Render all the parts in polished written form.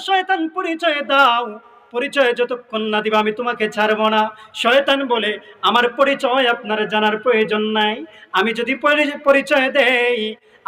শয়তান পরিচয় দাও, পরিচয় যতক্ষণ না দিবা আমি তোমাকে ছাড়ব না। শয়তান বলে আমার পরিচয় আপনার জানার প্রয়োজন নাই, আমি যদি পরিচয় দেই,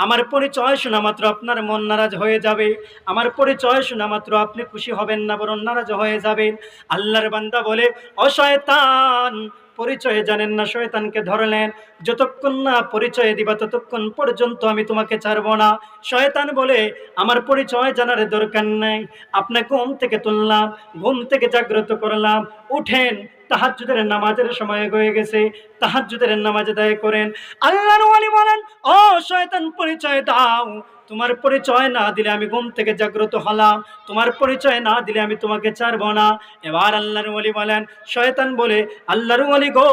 আমার পরিচয় শোনা মাত্র আপনার মন নারাজ হয়ে যাবে, আমার পরিচয় শোনা মাত্র আপনি খুশি হবেন না, বরং নারাজ হয়ে যাবেন। আল্লাহর বান্দা বলে, ও শয়তান, পরিচয় জানেন না, শয়তানকে ধরলেন, যতক্ষণ না পরিচয় দিবা ততক্ষণ পর্যন্ত আমি তোমাকে ছাড়ব না। শয়তান বলে আমার পরিচয় জানার দরকার নেই, আপনাকে ঘুম থেকে তুললাম, ঘুম থেকে জাগ্রত করলাম, উঠেন, তাহাজ্জুদের নামাজের সময় হয়ে গেছে, তাহাজ্জুদের নামাজ আদায় করেন। আল্লাহর ওয়ালি বলেন, ও শয়তান পরিচয় দাও, তোমার পরিচয় না দিলে আমি ঘুম থেকে জাগ্রত হলাম, তোমার পরিচয় না দিলে আমি তোমাকে ছাড়ব না। এবার আল্লাহর ওয়ালি বলেন, শয়তান বলে, আল্লাহর ওয়ালি গো,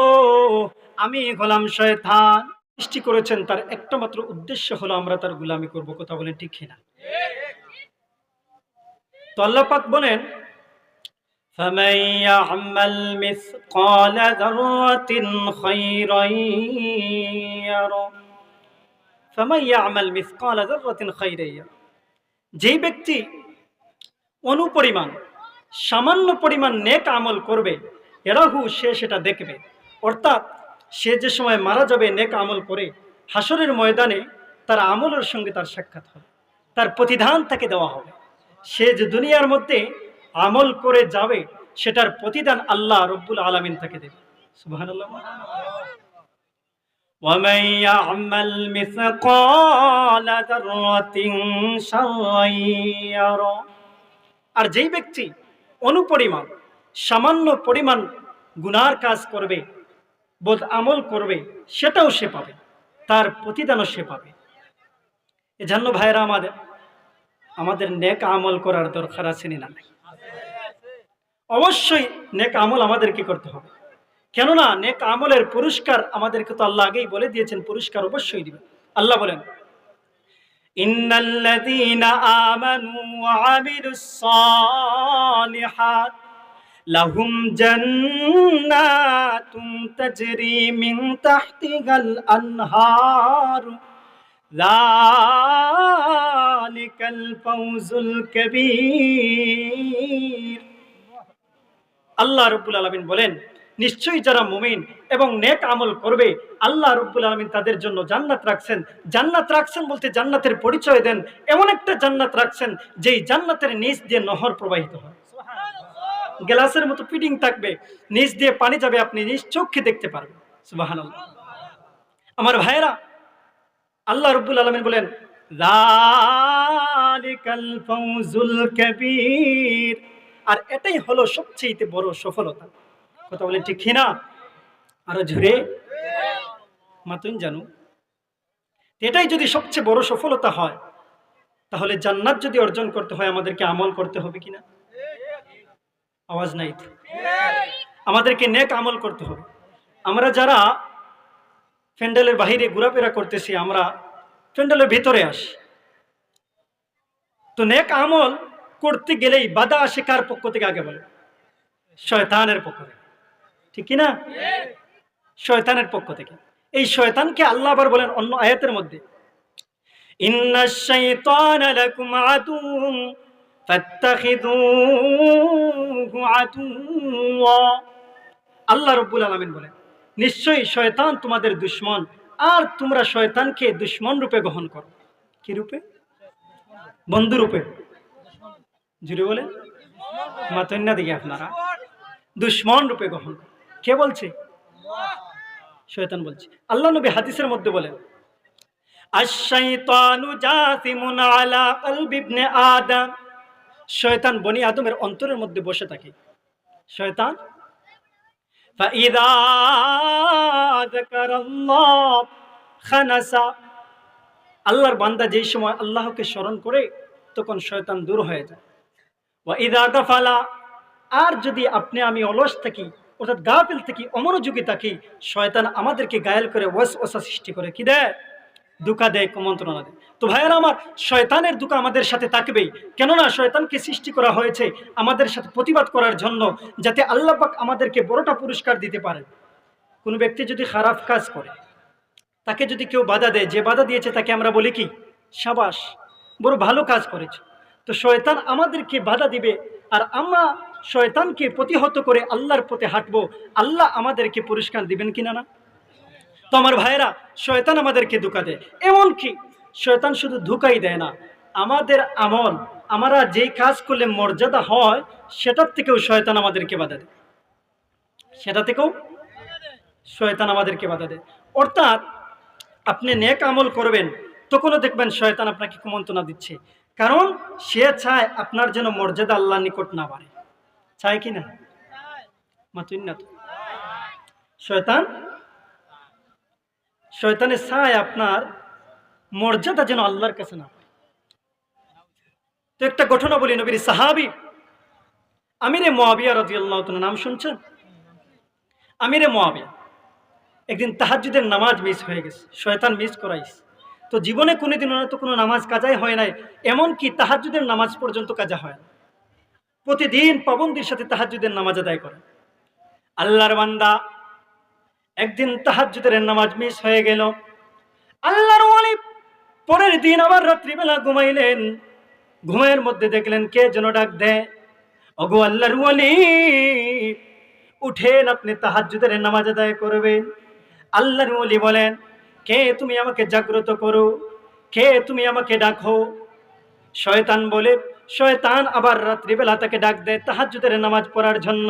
আমি হলাম শয়তান, সৃষ্টি করেছেন তার একটা মাত্র উদ্দেশ্য হলো আমরা তার গোলামি করব। কথা বলেন ঠিক কিনা? তো আল্লাহ পাক বলেন, فَمَن يَعْمَلْ مِثْقَالَ ذَرَّةٍ خَيْرًا يَرَهُ فَمَن يَعْمَلْ مِثْقَالَ ذَرَّةٍ خَيْرًا يَرَهُ, যেই ব্যক্তি অনুপরিমাণ সামান্য পরিমাণ নেক আমল করবে, এরাহু, সে সেটা দেখবে। অর্থাৎ সে যে সময় মারা যাবে নেক আমল করে, হাসরের ময়দানে তার আমলের সঙ্গে তার সাক্ষাৎ হবে, তার প্রতিদান তাকে দেওয়া হবে। সে যে দুনিয়ার মধ্যে আমল করে যাবে সেটার প্রতিদান আল্লাহ রব্বুল আলামিন তাকে দেবে। সুবহানাল্লাহ। وَمَن يَعْمَلْ مِثْقَالَ ذَرَّةٍ شَرًّا يَرَهُ, আর যেই ব্যক্তি অনুপরিমাণ সামান্য পরিমাণ গুনার কাজ করবে, বদ আমল করবে, সেটাও সে পাবে, তার প্রতিদানও সে পাবে। এজন্য ভাইরা আমাদের নেক আমল করার দরকার আছে না? অবশ্যই নেক আমল আমাদের কি করতে হবে, কেননা নেক আমলের পুরস্কার আমাদেরকে তো আল্লাহ আগেই বলে দিয়েছেন, পুরস্কার অবশ্যই দিবেন। আল্লাহ বলেন, ইন্নাল্লাযীনা আমানু ওয়া আমিলুস সালিহাত লাহুম জান্নাতুন তাজরি মিন তাহতিহাল আনহার যালিকাল ফাওজুল কাবীর। আল্লাহ রাব্বুল আলামিন বলেন, নিশ্চয়ই যারা মুমিন এবং নেক আমল করবে, আল্লাহ রাব্বুল আলামিন তাদের জন্য জান্নাত রাখছেন। জান্নাত রাখছেন বলতে জান্নাতের পরিচয় দেন, এমন একটা জান্নাত রাখছেন যেই জান্নাতের নিচ দিয়ে নহর প্রবাহিত হয়, গ্লাসের মতো ফিটিং থাকবে, নিচ দিয়ে পানি যাবে, আপনি নিজ চোখে দেখতে পারবেন। সুবহানাল্লাহ। আমার ভাইয়েরা, আল্লাহ রাব্বুল আলামিন বলেন, যালিকাল ফাওজুল কাবীর, আর এটাই হলো সবচেয়ে বড় সফলতা। কথা বলেন ঠিক কিনা? আরো জোরে মাতুন জানু। এটাই যদি সবচেয়ে বড় সফলতা হয়, তাহলে জান্নাত যদি অর্জন করতে হয় আমাদেরকে আমল করতে হবে কিনা? আওয়াজ নাই তো? আমাদেরকে নেক আমল করতে হবে। আমরা যারা প্যান্ডেলের বাহিরে ঘোরাফেরা করতেছি, আমরা প্যান্ডেলের ভিতরে আসি, তো নেক আমল করতে গেলেই বাধা আসে কার পক্ষ থেকে? আগে বলে, শয়তানের পক্ষ থেকে, ঠিক কিনা? শয়তানের পক্ষ থেকে। এই শয়তানকে আল্লাহ আবার বলেন অন্য আয়াতের মধ্যে, ইন্নাশ শাইতানা লাকুম আদুউন ফাত্তাখিযুহু আদুওয়া। আল্লাহ রাব্বুল আলামিন বলেন, নিশ্চয়ই শয়তান তোমাদের দুশমন, আর তোমরা শয়তানকে দুশমন রূপে গ্রহণ করো। কি রূপে? বন্ধু রূপে। জুড়ে বলেন, মাতন্না দিকে আপনারা, দুশমন রূপে গ্রহণ করো। কে বলছে? শয়তান বলছে। আল্লাহ নবী হাদিসের মধ্যে বলেন, আশ-শাইতানু জাসিমুন আলা কলবি ইবনে আদম, শয়তান বনি আদমের অন্তরের মধ্যে বসে থাকে। শয়তান ফাইযা যাকারাল্লাহ খানাসা, আল্লাহর বান্দা যেই সময় আল্লাহকে স্মরণ করে তখন শয়তান দূর হয়ে যায়। ওয়া ইযা গাফালা, আর যদি আপনি আমি অলস থাকি, অর্থাৎ গাফিল থাকি, অমনোযোগী থাকি, শয়তান আমাদেরকে গায়েল করে ওয়াসওয়াসা সৃষ্টি করে, কি দেয়? দুকা দেয়, কুমন্ত্রণা দেয়। তো ভাইয়েরা আমার, শয়তানের দুকা আমাদের সাথে থাকবেই, কেননা শয়তানকে সৃষ্টি করা হয়েছে আমাদের সাথে প্রতিবাদ করার জন্য, যাতে আল্লাহ পাক আমাদেরকে বড়টা পুরস্কার দিতে পারেন। কোন ব্যক্তি যদি খারাপ কাজ করে, তাকে যদি কেউ বাধা দেয়, যে বাধা দিয়েছে তাকে আমরা বলি কি? শাবাশ, বড় ভালো কাজ করেছে। তো শয়তান আমাদেরকে বাধা দিবে, আর আমরা শয়তানকে প্রতিহত করে আল্লাহর পথে হাঁটবো। আল্লাহ আমাদেরকে পুরস্কার দিবেন কিনা না? তো আমার ভাইরা, শয়তান আমাদেরকে ধোঁকা দেয়। এমনকি শয়তান শুধু ধোঁকাই দেয় না, আমাদের আমল, আমরা যেই কাজ করলে মর্যাদা হয় সেটার থেকেও শয়তান আমাদেরকে বাধা দেয়, সেটা থেকেও শয়তান আমাদেরকে বাধা দেয়। অর্থাৎ আপনি নেক আমল করবেন, তখনও দেখবেন শয়তান আপনাকে কুমন্ত্রণা দিচ্ছে, কারণ সে চায় আপনার যেন মর্যাদা আল্লাহর নিকট না বাড়ে। চায় কি না? মাতুন না তো। শয়তান শয়তানের চায় আপনার মর্যাদা যেন আল্লাহর কাছে না পায়। তো একটা ঘটনা বলি, নবীর সাহাবী আমিরে মুআবিয়া রাদিয়াল্লাহু তাআলা, নাম শুনছেন? আমিরে মুআবিয়া একদিন তাহাজ্জুদের নামাজ মিস হয়ে গেছে, শয়তান মিস করাইছে। তো জীবনে কোনোদিন তো কোনো নামাজ কাজাই হয় নাই, এমনকি তাহাজ্জুদের নামাজ পর্যন্ত কাজা হয় না। প্রতিদিন পাবন্দির সাথে তাহাজ্জুদের নামাজ আদায় করে। আল্লাহর বান্দা একদিন তাহাজ্জুদের নামাজ মিস হয়ে গেল। আল্লাহর ওয়ালি পরের দিন আবার রাত্রিবেলা ঘুমাইলেন, ঘুমের মধ্যে দেখলেন কে যেন ডাক দেয়, ওগো আল্লাহর ওয়ালি উঠেন, আপনি তাহাজ্জুদের নামাজ আদায় করবেন। আল্লাহর ওয়ালি বলেন, কে তুমি আমাকে জাগ্রত করো, কে তুমি আমাকে ডাকো? শয়তান বলে, শয়তান আবার রাত্রিবেলা তাকে ডাক দেয় তাহাজ্জুদের নামাজ পড়ার জন্য।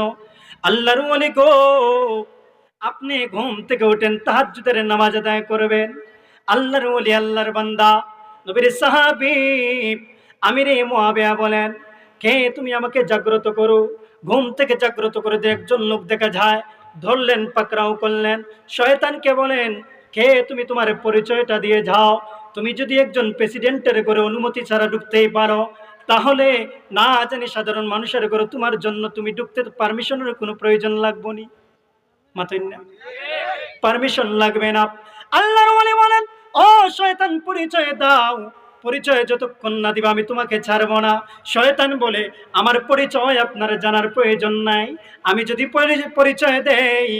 আল্লাহর ওয়ালি গো, আপনি ঘুম থেকে ওঠেন, তাহাজ্জুদের নামাজ আদায় করবেন। আল্লাহর ওলি, আল্লাহর বান্দা, নবীর সাহাবী আমিরে মুআবিয়া বলেন, কে তুমি আমাকে জাগ্রত করো? ঘুম থেকে জাগ্রত করে যে একজন লোক দেখা যায়, ধরলেন, পাকড়াও করলেন। শয়তানকে বলেন, কে তুমি, তোমার পরিচয়টা দিয়ে যাও। তুমি যদি একজন প্রেসিডেন্টের ঘরে অনুমতি ছাড়া ঢুকতেই পারো, তাহলে না জানি সাধারণ মানুষের ঘরে তোমার জন্য তুমি ঢুকতে পারমিশনের কোনো প্রয়োজন লাগবে না। মাথায় না, পারমিশন লাগবে না। আল্লাহর ওয়ালি বলেন, ও শয়তান পরিচয় দাও, পরিচয় যতক্ষণ না দিবা আমি তোমাকে ছাড়বো না। শয়তান বলে, আমার পরিচয় আপনার জানার প্রয়োজন নাই, আমি যদি পরিচয় দেই,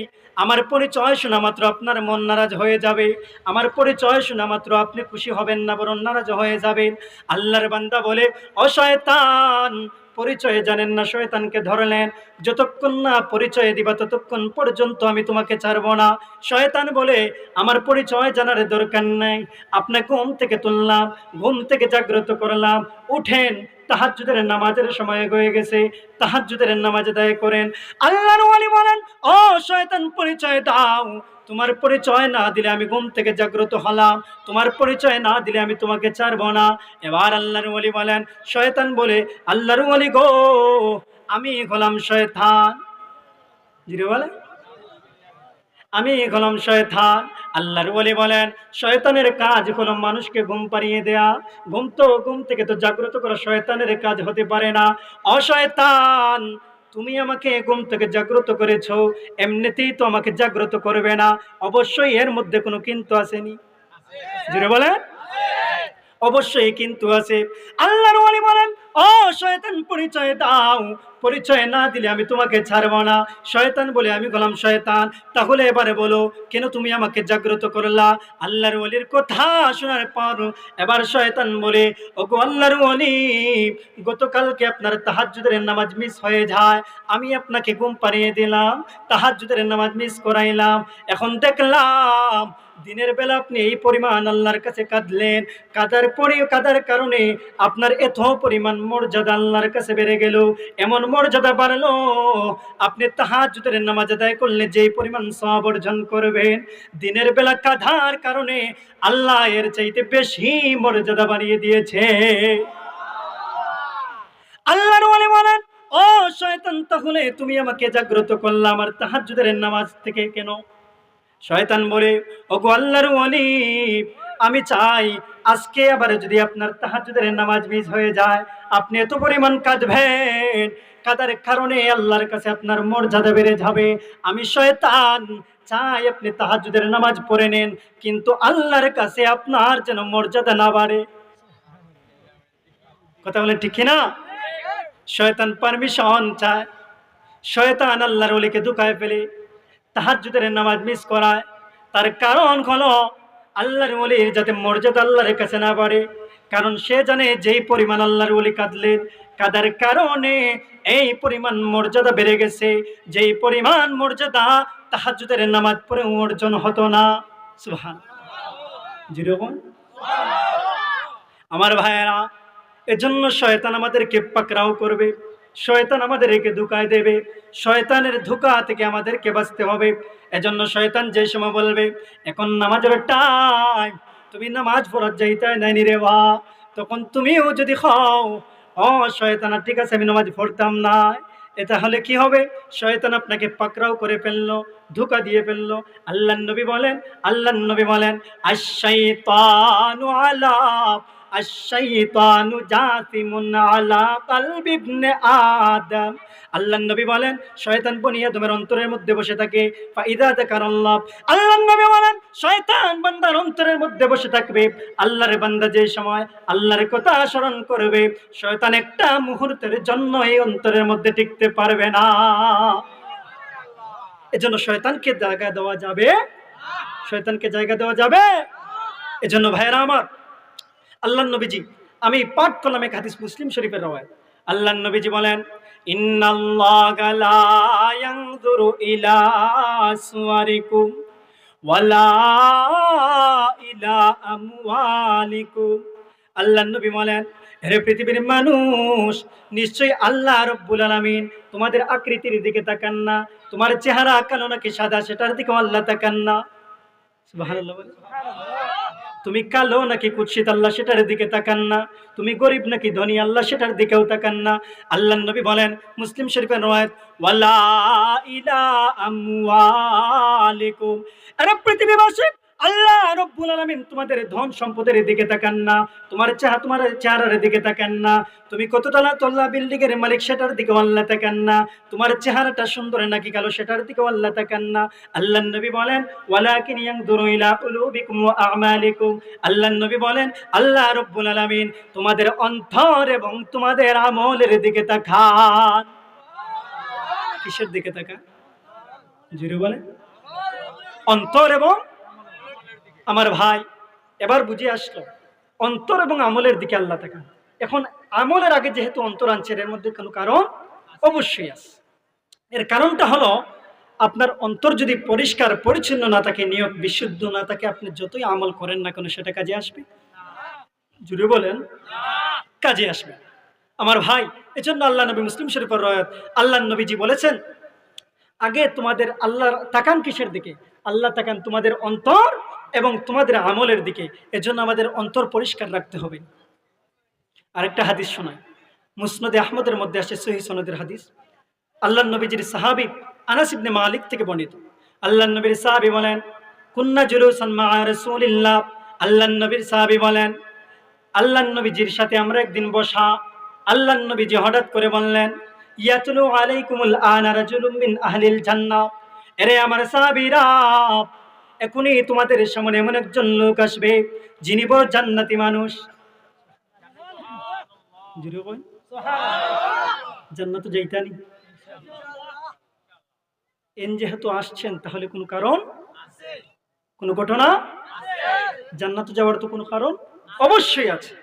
আমার পরিচয় শোনা মাত্র আপনার মন নারাজ হয়ে যাবে, আমার পরিচয় শোনা মাত্র আপনি খুশি হবেন না, বরং নারাজ হয়ে যাবেন। আল্লাহর বান্দা বলে, ও শয়তান পরিচয় জানেন না। শয়তানকে ধরলেন, যতক্ষণ না পরিচয় দিবা ততক্ষণ পর্যন্ত আমি তোমাকে ছাড়বো না। শয়তান বলে, আমার পরিচয় জানার দরকার নাই, আপনাকে ঘুম থেকে তুললাম, ঘুম থেকে জাগ্রত করলাম, উঠেন, তাহাজ্জুদের নামাজের সময় হয়ে গেছে, তাহাজ্জুদের নামাজ আদায় করেন। আল্লাহর ওয়ালি বলেন, ও শয়তান পরিচয় দাও, তোমার পরিচয় না দিলে আমি ঘুম থেকে জাগ্রত হলাম, তোমার পরিচয় না দিলে আমি তোমাকে ছাড়বো না। এবার আল্লাহর ওয়ালি বলেন, শয়তান বলে, আল্লাহর ওয়ালি গো, আমি হলাম শয়তান। জিরে বলে, আমি হলাম শয়তান। আল্লাহর ওয়ালি বলেন, শয়তানের কাজ হলো মানুষকে ঘুম পাড়িয়ে দেয়া, ঘুম থেকে তো জাগ্রত করা শয়তানের কাজ হতে পারে না। অশয়তান, তুমি আমাকে ঘুম থেকে জাগ্রত করেছো, এমনিতেই তো আমাকে জাগ্রত করবে না, অবশ্যই এর মধ্যে কোনো কিন্তু আসেনি। জুড়ে বলেন, অবশ্যই কিন্তু আছে। আল্লাহর ওয়ালি বলেন, ও শয়তান পরিচয় দাও, পরিচয় না দিলে আমি তোমাকে ছাড়বো না। শয়তান বলে, আমি হলাম শয়তান। তাহলে এবারে বলো, কেন তুমি আমাকে জাগ্রত করলা? আল্লাহর ওয়ালির কথা শোনার পর এবার শয়তান বলে, ওগো আল্লাহর ওয়ালি, গতকালকে আপনার তাহাজ্জুদের নামাজ মিস হয়ে যায়, আমি আপনাকে ঘুম পাড়িয়ে দিলাম, তাহাজ্জুদের নামাজ মিস করাইলাম, এখন দেখলাম দিনের বেলা আপনি এই পরিমাণ আল্লাহর কাছে কাঁদলেন, কাঁদার কারণে আপনার এত পরিমাণ মর্যাদা আল্লাহর কাছে বেড়ে গেল। এমন মর্যাদা বাড়লো, আপনি তাহাজ্জুদের নামাজ আদায় করলে যেই পরিমাণ সওয়াব অর্জন করবেন, দিনের বেলা কাঁদার কারণে আল্লাহ এর চাইতে বেশি মর্যাদা বাড়িয়ে দিয়েছে। আল্লাহর ওয়ালি বলেন, ও শয়তান, তাহলে তুমি আমাকে জাগ্রত করলা আমার তাহাজ্জুদের নামাজ থেকে কেন? শয়তান বলে, ওগো আল্লাহর ওয়ালি, আমি চাই আজকে আবার যদি আপনার তাহাজ্জুদের নামাজ মিস হয়ে যায়, আপনি এত পরিমাণ কাঁদবেন, কাঁদার কারণে আল্লাহর কাছে আপনার মর্যাদা বেড়ে যাবে। আমি শয়তান চাই আপনি তাহাজ্জুদের নামাজ পড়ে নেন, কিন্তু আল্লাহর কাছে আপনার যেন মর্যাদা না বাড়ে। কথা বলে ঠিক কিনা? শয়তান পারমিশন চায়, শয়তান আল্লাহর ওলিকে ধোঁকায় ফেলে তাহাজ্জুদের নামাজ মিস করায়। তার কারণ হলো আল্লাহর ওলির যাতে মর্যাদা আল্লাহর কাছে না বাড়ে, কারণ সে জানে যেই পরিমাণ আল্লাহর ওলি কাঁদলেন, কাদার কারণে এই পরিমাণ মর্যাদা বেড়ে গেছে, যেই পরিমাণ মর্যাদা তাহাজ্জুদের নামাজ পড়ে অর্জন হতো না। সুবহানাল্লাহ, যেরকম আমার ভাইয়েরা, এজন্য শয়তান আমাদেরকে পাকড়াও করবে, শয়তান আমাদেরকে ধোঁকায় দেবে, শয়তানের ধোঁকা থেকে আমাদেরকে বাঁচতে হবে। এজন্য শয়তান যে সময় বলবে এখন নামাজের টাইম, তুমি নামাজ পড়ার যাইতে নাইনি রে বা, তখন তুমিও যদি খাও ও শয়তান ঠিক আছে আমি নামাজ পড়তাম না, এ তাহলে কি হবে? শয়তান আপনাকে পাকড়াও করে ফেললো, ধোঁকা দিয়ে ফেললো। আল্লাহর নবী বলেন আশ-শাইতানু আলা আশ-শাইতানু জাসিমুন আলা কলবি ইবনে আদম। আল্লাহর নবী বলেন শয়তান বনি আদমের অন্তরের মধ্যে বসে থাকে। ফাইদা যাকারাল্লাহ, আল্লাহর নবী বলেন শয়তান বান্দার অন্তরের মধ্যে বসে থাকবে। আল্লাহর বান্দা যে সময় আল্লাহর কথা স্মরণ করবে, শয়তান একটা মুহূর্তের জন্য এই অন্তরের মধ্যে টিকতে পারবে না। এজন্য শয়তানকে জায়গা দেওয়া যাবে, শয়তানকে জায়গা দেওয়া যাবে। এজন্য ভাইরা আমার, আল্লাহর নবীজি, আমি পাঠ করলাম এক হাদিস মুসলিম শরীফের রওয়ায়াত। আল্লাহর নবীজি বলেন ইন্নাল্লাহা লা ইয়ানজুরু ইলা সুওয়ারিকুম ওয়ালা ইলা আমওয়ালিকুম। আল্লাহর নবী বলেন হে পৃথিবীর মানুষ, নিশ্চয়ই আল্লাহ রাব্বুল আলামিন তোমাদের আকৃতির দিকে তাকান না, তোমার চেহারা কালো নাকি সাদা সেটার দিকে আল্লাহ তাকান না। সুবহানাল্লাহ বলেন। তুমি কালো নাকি কুৎসিত আল্লাহ সেটার দিকে তাকান না, তুমি গরিব নাকি ধনী আল্লাহ সেটার দিকেও তাকান না। আল্লাহর নবী বলেন মুসলিম শরীফের রওয়ায়াত ওয়ালা ইলা আমওয়ালিকুম, আরে পৃথিবীবাসী, আল্লাহ রাব্বুল আলামিন তোমাদের ধন সম্পদের দিকে তাকান না, তোমার চেহারার দিকে তাকান না, তুমি কততলা তল্লা বিল্ডিং এর মালিক সেটার দিকে আল্লাহ তাকান না, তোমার চেহারাটা সুন্দর নাকি কালো সেটার দিকে আল্লাহ তাকান না। আল্লাহর নবী বলেন ওয়ালাকিন ইয়ানজুরু ইলা কুলুবিকুম ওয়া আমালিকুম। আল্লাহর নবী বলেন আল্লাহ রাব্বুল আলামিন তোমাদের অন্তর এবং তোমাদের আমলের দিকে তাকান। কিসের দিকে তাকান? জোরে বলেন। অন্তর এবং, আমার ভাই এবার বুঝে আসলো, অন্তর এবং আমলের দিকে আল্লাহ তাকান। এখন আমলের আগে যেহেতু অন্তর আনছেন, এর মধ্যে কোনো কারণ অবশ্যই আছে। এর কারণটা হলো আপনার অন্তর যদি পরিষ্কার পরিচ্ছন্ন না থাকে, নিয়ত বিশুদ্ধ না থাকে, আপনি যতই আমল করেন না কেন সেটা কাজে আসবে? জুড়ে বলেন, কাজে আসবে। আমার ভাই, এজন্য আল্লাহ নবী মুসলিম শরীফের রওয়ায়াত, আল্লাহ নবীজি বলেছেন আগে তোমাদের আল্লাহর তাকান কিসের দিকে? আল্লাহ তাকান তোমাদের অন্তর এবং তোমাদের আমলের দিকে। এজন্য আমাদের অন্তর পরিষ্কার রাখতে হবে। আরেকটা হাদিস শোনায়, মুসনাদে আহমদের মধ্যে আসে সহিহ সনদের হাদিস। আল্লাহর নবীজির সাহাবী আনাস ইবনে মালিক থেকে বর্ণিত। আল্লাহর নবীর সাহাবী বলেন কুন্না জুলুসান মা রাসূলিল্লাহ। আল্লাহর নবীর সাহাবী বলেন আল্লাহর নবীজির সাথে আমরা একদিন বসা। আল্লাহর নবীজি হঠাৎ করে বললেন ইয়াতলু আলাইকুমুল আনা রাজুলুম মিন আহলিল জান্নাহ। এরে আমার সাহাবীরা, এখনই তোমাদের সামনে এমন একজন লোক আসবে যিনি বড় জান্নাতি মানুষ। জান্নাত যাইতানি এন যেহেতু আসছেন তাহলে কোনো কারণ, কোনো ঘটনা, জান্নাত যাওয়ার তো কোনো কারণ অবশ্যই আছে।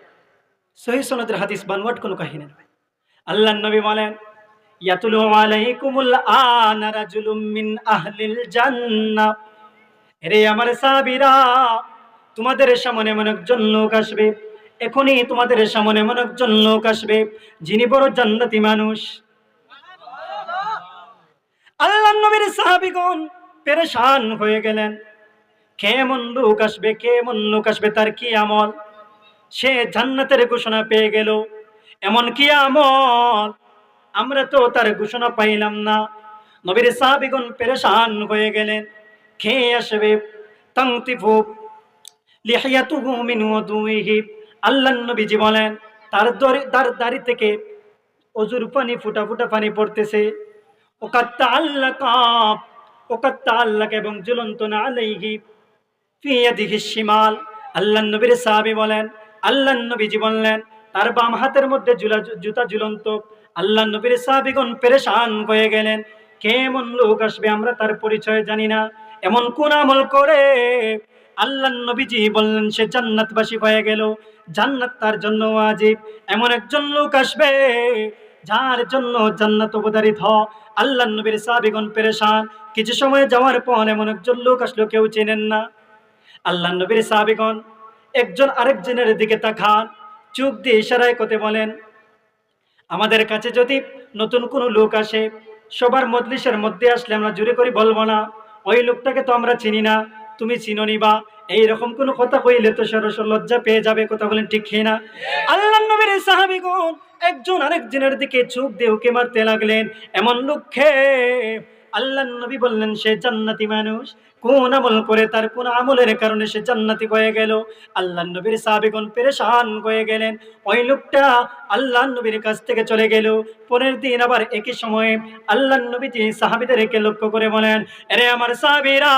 সহিহ সনদের হাদিস, বানোয়াট কোনো কাহিনী নয়। আল্লাহর নবী বলেন ইয়াতুলু আলাইকুমুল আনা রাজুলুম মিন আহলিল জান্নাহ। এরে আমার সাহাবীরা, তোমাদের সামনে এমন একজন লোক আসবে, এখনই তোমাদের সামনে এমন একজন লোক আসবে যিনি বড় জান্নাতি মানুষ। আল্লাহর নবীর সাহাবীগণ পেরেশান হয়ে গেলেন, কেমন লোক আসবে, কেমন লোক আসবে, তার কি আমল? সে জান্নাতের ঘোষণা পেয়ে গেল, এমন কি আমল? আমরা তো তার ঘোষণা পাইলাম না। নবীর সাহাবীগণ পেরেশান হয়ে গেলেন, কে আসবে? তানতিফু লিহিয়াতুহু মিন ওয়াদুইহি। আল্লাহর নবীজি বলেন তার দাড়ি থেকে অজুর পানি ফুটা ফুটা পানি পড়তেছে। ওকাত্তাআল্লাকা এবং ঝুলন্ত না আলাইহি ফি ইয়াদিহি শিমাল। আল্লাহর নবীর সাহাবী বলেন আল্লাহর নবীজি বললেন তার বাম হাতের মধ্যে জুতা ঝুলন্ত। আল্লাহর নবীর সাহাবীগণ পেরেশান হয়ে গেলেন, কেমন লোক আসবে, আমরা তার পরিচয় জানি না, এমন কোন আমল করে আল্লাহর নবীজি বললেন সে জান্নাতবাসী হয়ে গেল। জান্নাত তার জন্য ওয়াজিব। এমন একজন লোক আসবে যার জন্য জান্নাত অবধারিত। আল্লাহর নবীর সাহাবীগণ পেরেশান। কিছু সময় যাওয়ার পর এমন একজন লোক আসলো, কেউ চেনেন না। আল্লাহর নবীর সাহাবীগণ একজন আরেকজনের দিকে তাকান, চোখ দিয়ে ইশারায় করতে বলেন, আমাদের কাছে যদি নতুন কোনো লোক আসে, সবার মজলিসের মধ্যে আসলে আমরা জোরে করে বলবো না, ওই লোকটাকে তো আমরা চিনি না, তুমি চিনো নি বা এইরকম কোনো কথা কইলে তো সরস লজ্জা পেয়ে যাবে। কথা বলেন ঠিক না? আল্লাহর নবীর সাহাবীগণ একজন আরেকজনের দিকে চোখ দিয়ে উঁকি মারতে লাগলেন। এমন লোককে আল্লাহর নবী বললেন সে জান্নাতি মানুষ। কোন আমল করে, তার কোন আমলের কারণে সে জান্নাতি হয়ে গেল? আল্লাহর নবীর সাহাবীগণ পেরেশান হয়ে গেলেন। ওই লোকটা আল্লাহর নবীর কাছ থেকে চলে গেল। পরের দিন আবার একই সময়ে আল্লাহর নবীজি সাহাবীদেরকে লক্ষ্য করে বলেন, আরে আমার সাহাবীরা,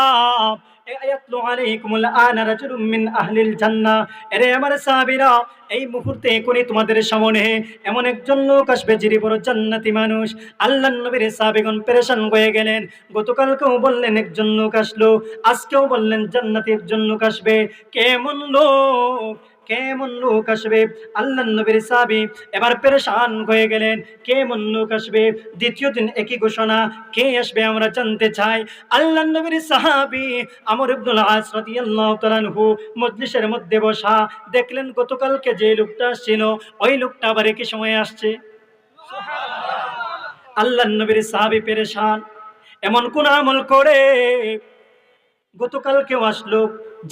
আয়াতলু আলাইকুমুল আনা রাজুলুম মিন আহলিল জান্নাহ, আরে আমার সাহাবীরা, এই মুহূর্তে এখনই তোমাদের সামনে এমন একজন লোক আসবে যিনি বড় জান্নাতি মানুষ। আল্লাহর নবীর সাহাবীগণ পেরেশান হয়ে গেলেন। গতকালকেও বললেন একজন লোক আসলো, আজকেও বললেন জান্নাতি একজন লোক আসবে। কেমন লোক, কেমন লোক আসবে? আল্লাহর নবীর সাহাবী এবার পেরেশান হয়ে গেলেন, কেমন লোক আসবে? দ্বিতীয় দিন একই ঘোষণা, কে আসবে আমরা জানতে চাই। আল্লাহর নবীর সাহাবী আমর ইবনুল আস রাদিয়াল্লাহু তাআলা আনহু মজলিসের মধ্যে বসা, দেখলেন গতকালকে যে লোকটা আসছিল ওই লোকটা আবার একই সময়ে আসছে। আল্লাহর নবীর সাহাবী পেরেশান, এমন কোন আমল করে গতকালকেও আসলো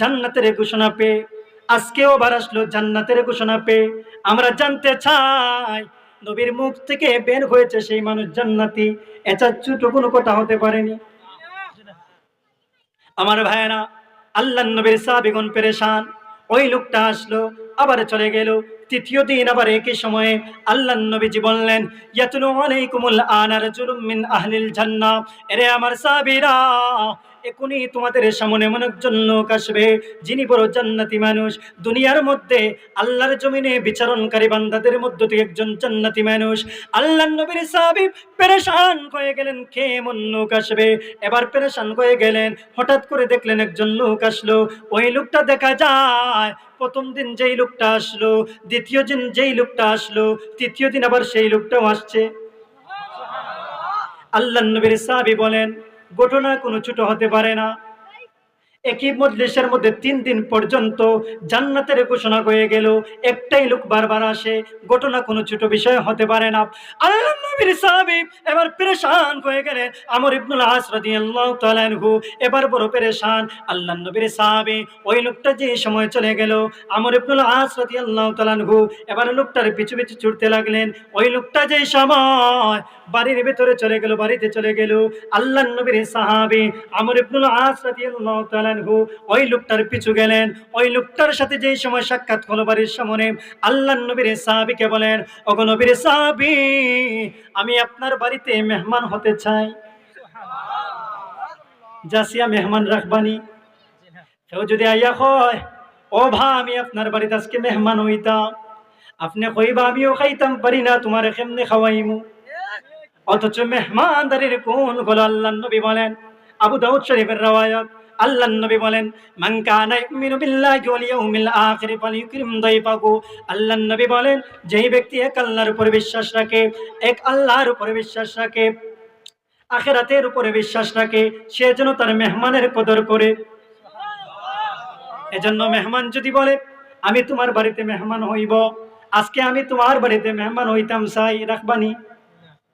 জান্নাতের ঘোষণা পেয়ে, আজকেও আবার আসলো জান্নাতের ঘোষণা পেয়ে। আমরা জানতে চাই নবীর মুখ থেকে বের হয়েছে সেই মানুষ জান্নাতি, এটা ছোট কোনো কথা হতে পারেনি। আমার ভাইয়েরা, আল্লাহর নবীর সাহাবীগণ পেরেশান। ওই লোকটা আসলো আবার চলে গেল। তৃতীয় দিন আবার একই সময়ে আল্লাহর নবীজি বললেন, ইয়াতলু আলাইকুমুল আনা রাজুলুম মিন আহলিল জান্নাহ, এরে আমার সাহাবীরা, এখনই তোমাদের সামনে এমন একজন লোক আসবে যিনি বড় জান্নাতি মানুষ। দুনিয়ার মধ্যে আল্লাহর জমিনে বিচারণকারী বান্দাদের মধ্যে থেকে একজন জান্নাতি মানুষ। আল্লাহর নবীর সাহাবী পেরেশান হয়ে গেলেন, কে এমন লোক আসবে? এবার পেরেশান হয়ে গেলেন। হঠাৎ করে দেখলেন একজন লোক আসলো। ওই লোকটা দেখা যায় প্রথম দিন যেই লোকটা আসলো, দ্বিতীয় দিন যেই লোকটা আসলো, তৃতীয় দিন আবার সেই লোকটাও আসছে। আল্লাহর নবীর সাহাবী বলেন, ঘটনা কোনো ছোট হতে পারে না। একই মজলিসের মধ্যে 3 দিন পর্যন্ত জান্নাতের ঘোষণা হয়ে গেল, একটাই লোক বারবার আসে, ঘটনা কোনো ছোট বিষয় হতে পারে না। আল্লাহর নবীর সাহাবী এবার পেরেশান হয়ে গেলেন। আমর ইবনুল আস রাদিয়াল্লাহু তাআলা আনহু এবার বড় পেরেশান। আল্লাহর নবীর সাহাবী ওই লোকটা যে সময় চলে গেল, আমর ইবনুল আস রাদিয়াল্লাহু তাআলা আনহু এবার লোকটার পিছু পিছু ছুটতে লাগলেন। ওই লোকটা যে সময় বাড়ির ভিতরে চলে গেল, বাড়িতে চলে গেল, আল্লাহর নবীর সাহাবী আমর ইবনুল আস রাদিয়াল্লাহু তাআলা আনহু ওই লোকটার পিছু গেলেন। ওই লোকটার সাথে যেই সময় সাক্ষাৎ হলো বাড়ির সামনে, আল্লাহর নবীর সাহাবীকে বলেন, ওগো নবীর সাহাবী, আমি আপনার বাড়িতে মেহমান হতে চাই, জাসিয়া মেহমান রাখবানি। কেউ যদি আইয়া কয়, ও ভা আমি আপনার বাড়িতে আজকে মেহমান হইতাম, আপনি কইবা আমিও খাইতাম পারি না, তোমার কেমনে খাওয়াইমু? অথচ মেহমানদারির কোন হলো? আল্লাহর নবী বলেন, আবু দাউদ শরীফের রওয়ায়াত, আল্লাহর নবী বলেন, মান কানা ইউমিনু বিল্লাহি ওয়াল ইয়াউমিল আখির ফালইউকরিম দাইফাহু। আল্লাহর নবী বলেন, যেই ব্যক্তি এক আল্লাহর উপরে বিশ্বাস রাখে, এক আল্লাহর উপরে বিশ্বাস রাখে, আখিরাতের উপরে বিশ্বাস রাখে, সে যেন তার মেহমানের কদর করে। এজন্য মেহমান যদি বলে আমি তোমার বাড়িতে মেহমান হইব, আজকে আমি তোমার বাড়িতে মেহমান হইতাম চাই, রাখবানি?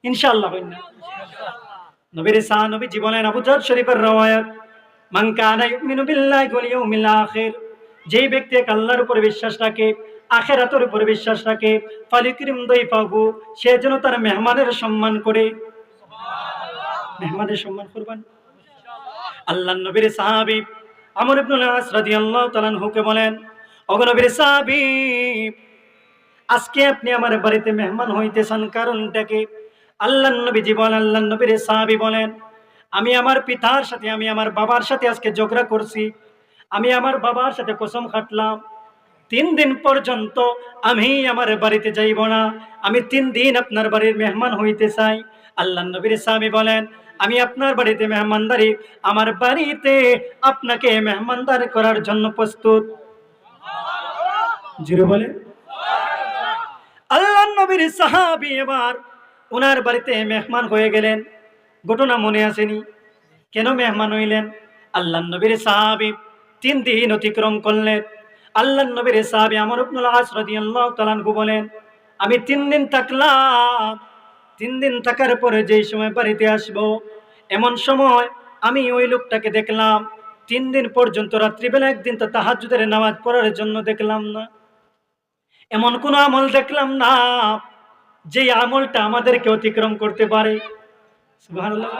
ইনশাআল্লাহ হইন না। নবীর নবী জীবনের আবু দাউদ শরীফের রওয়ায়াত, মান কানা ইউমিনু বিল্লাহি ওয়াল ইয়াউমিল আখির, যেই ব্যক্তি এক আল্লাহর উপরে বিশ্বাস রাখে, আখিরাতের উপরে বিশ্বাস রাখে, ফালিকরিম দাইফাহু, সে যেন তার মেহমানের সম্মান করে। মেহমানের সম্মান করবেন। আল্লাহর নবীর সাহাবী আমর ইবনুল আস রাদিয়াল্লাহু তাআলা আনহুকে বলেন, ওগো নবীর সাহাবী, আজকে আপনি আমার বাড়িতে মেহমান হইতেছেন, কারণটা কি? আল্লাহর নবীজি বলেন, আল্লাহর নবীর সাহাবী বলেন, আমি আমার পিতার সাথে, আমি আমার বাবার সাথে আজকে ঝগড়া করছি। আমি আমার বাবার সাথে কসম খাটলাম 3 দিন পর্যন্ত আমি আমার বাড়িতে যাইব না, আমি 3 দিন আপনার বাড়ির মেহমান হইতে চাই। আল্লাহর নবীর সাহাবী বলেন, আমি আপনার বাড়িতে মেহমানদারি, আমার বাড়িতে আপনাকে মেহমানদারি করার জন্য প্রস্তুত। জুড়ে বলে। আল্লাহ নবীর সাহাবী এবার ওনার বাড়িতে মেহমান হয়ে গেলেন। ঘটনা মনে আসেনি? কেন মেহমান হইলেন? আল্লাহ নবীর সাহাবী 3 দিন অতিক্রম করলেন। আল্লাহ নবীর সাহাবী আমর ইবনুল আস রাদিয়াল্লাহু তাআলা আনহু বলেন, আমি 3 দিন থাকলাম। 3 দিন থাকার পরে যেই সময় বাড়িতে আসব, এমন সময় আমি ওই লোকটাকে দেখলাম 3 দিন পর্যন্ত রাত্রিবেলা একদিন তো তাহাজ্জুদের নামাজ পড়ার জন্য দেখলাম না। এমন কোন আমল দেখলাম না যে আমলটা আমাদেরকে অতিক্রম করতে পারে। সুবহানাল্লাহ।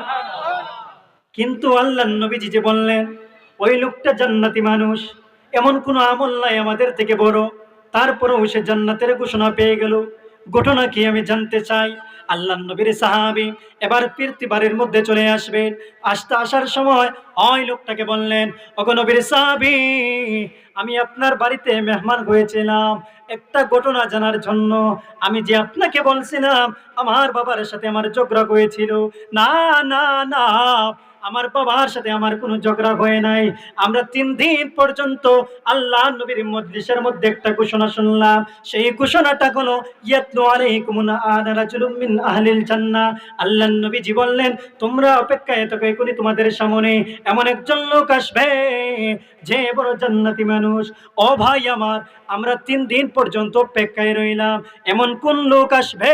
কিন্তু আল্লাহর নবীজি যে বললেন ওই লোকটা জান্নাতি মানুষ, এমন কোন আমল নাই আমাদের থেকে বড়, তারপরেও সে জান্নাতের ঘোষণা পেয়ে গেল। ঘটনা কি আমি জানতে চাই। আল্লাহর নবীর সাহাবী এবার ফিরতি বাড়ির মধ্যে চলে আসবেন। আসার সময় ওই লোকটাকে বললেন, ওগো নবীর সাহাবী, আমি আপনার বাড়িতে মেহমান হয়েছিলাম একটা ঘটনা জানার জন্য। আমি যে আপনাকে বলছিলাম আমার বাবার সাথে আমার ঝগড়া হয়েছিল, না না না, আমার বাবার সাথে আমার কোনো ঝগড়া হয় নাই। আমরা 3 দিন পর্যন্ত আল্লাহ নবীর মজলিসের মধ্যে একটা ঘোষণা শুনলাম। সেই ঘোষণাটা হলো ইয়াতলু আলাইকুম আনা রাজুলুম মিন আহলিল জান্নাহ। আল্লাহ নবীজি বললেন, তোমরা অপেক্ষায় থাকো, এখনই তোমাদের সামনে এমন একজন লোক আসবে যে বড় জান্নাতি মানুষ। ও ভাই আমার, আমরা 3 দিন পর্যন্ত অপেক্ষায় রইলাম, এমন কোন লোক আসবে?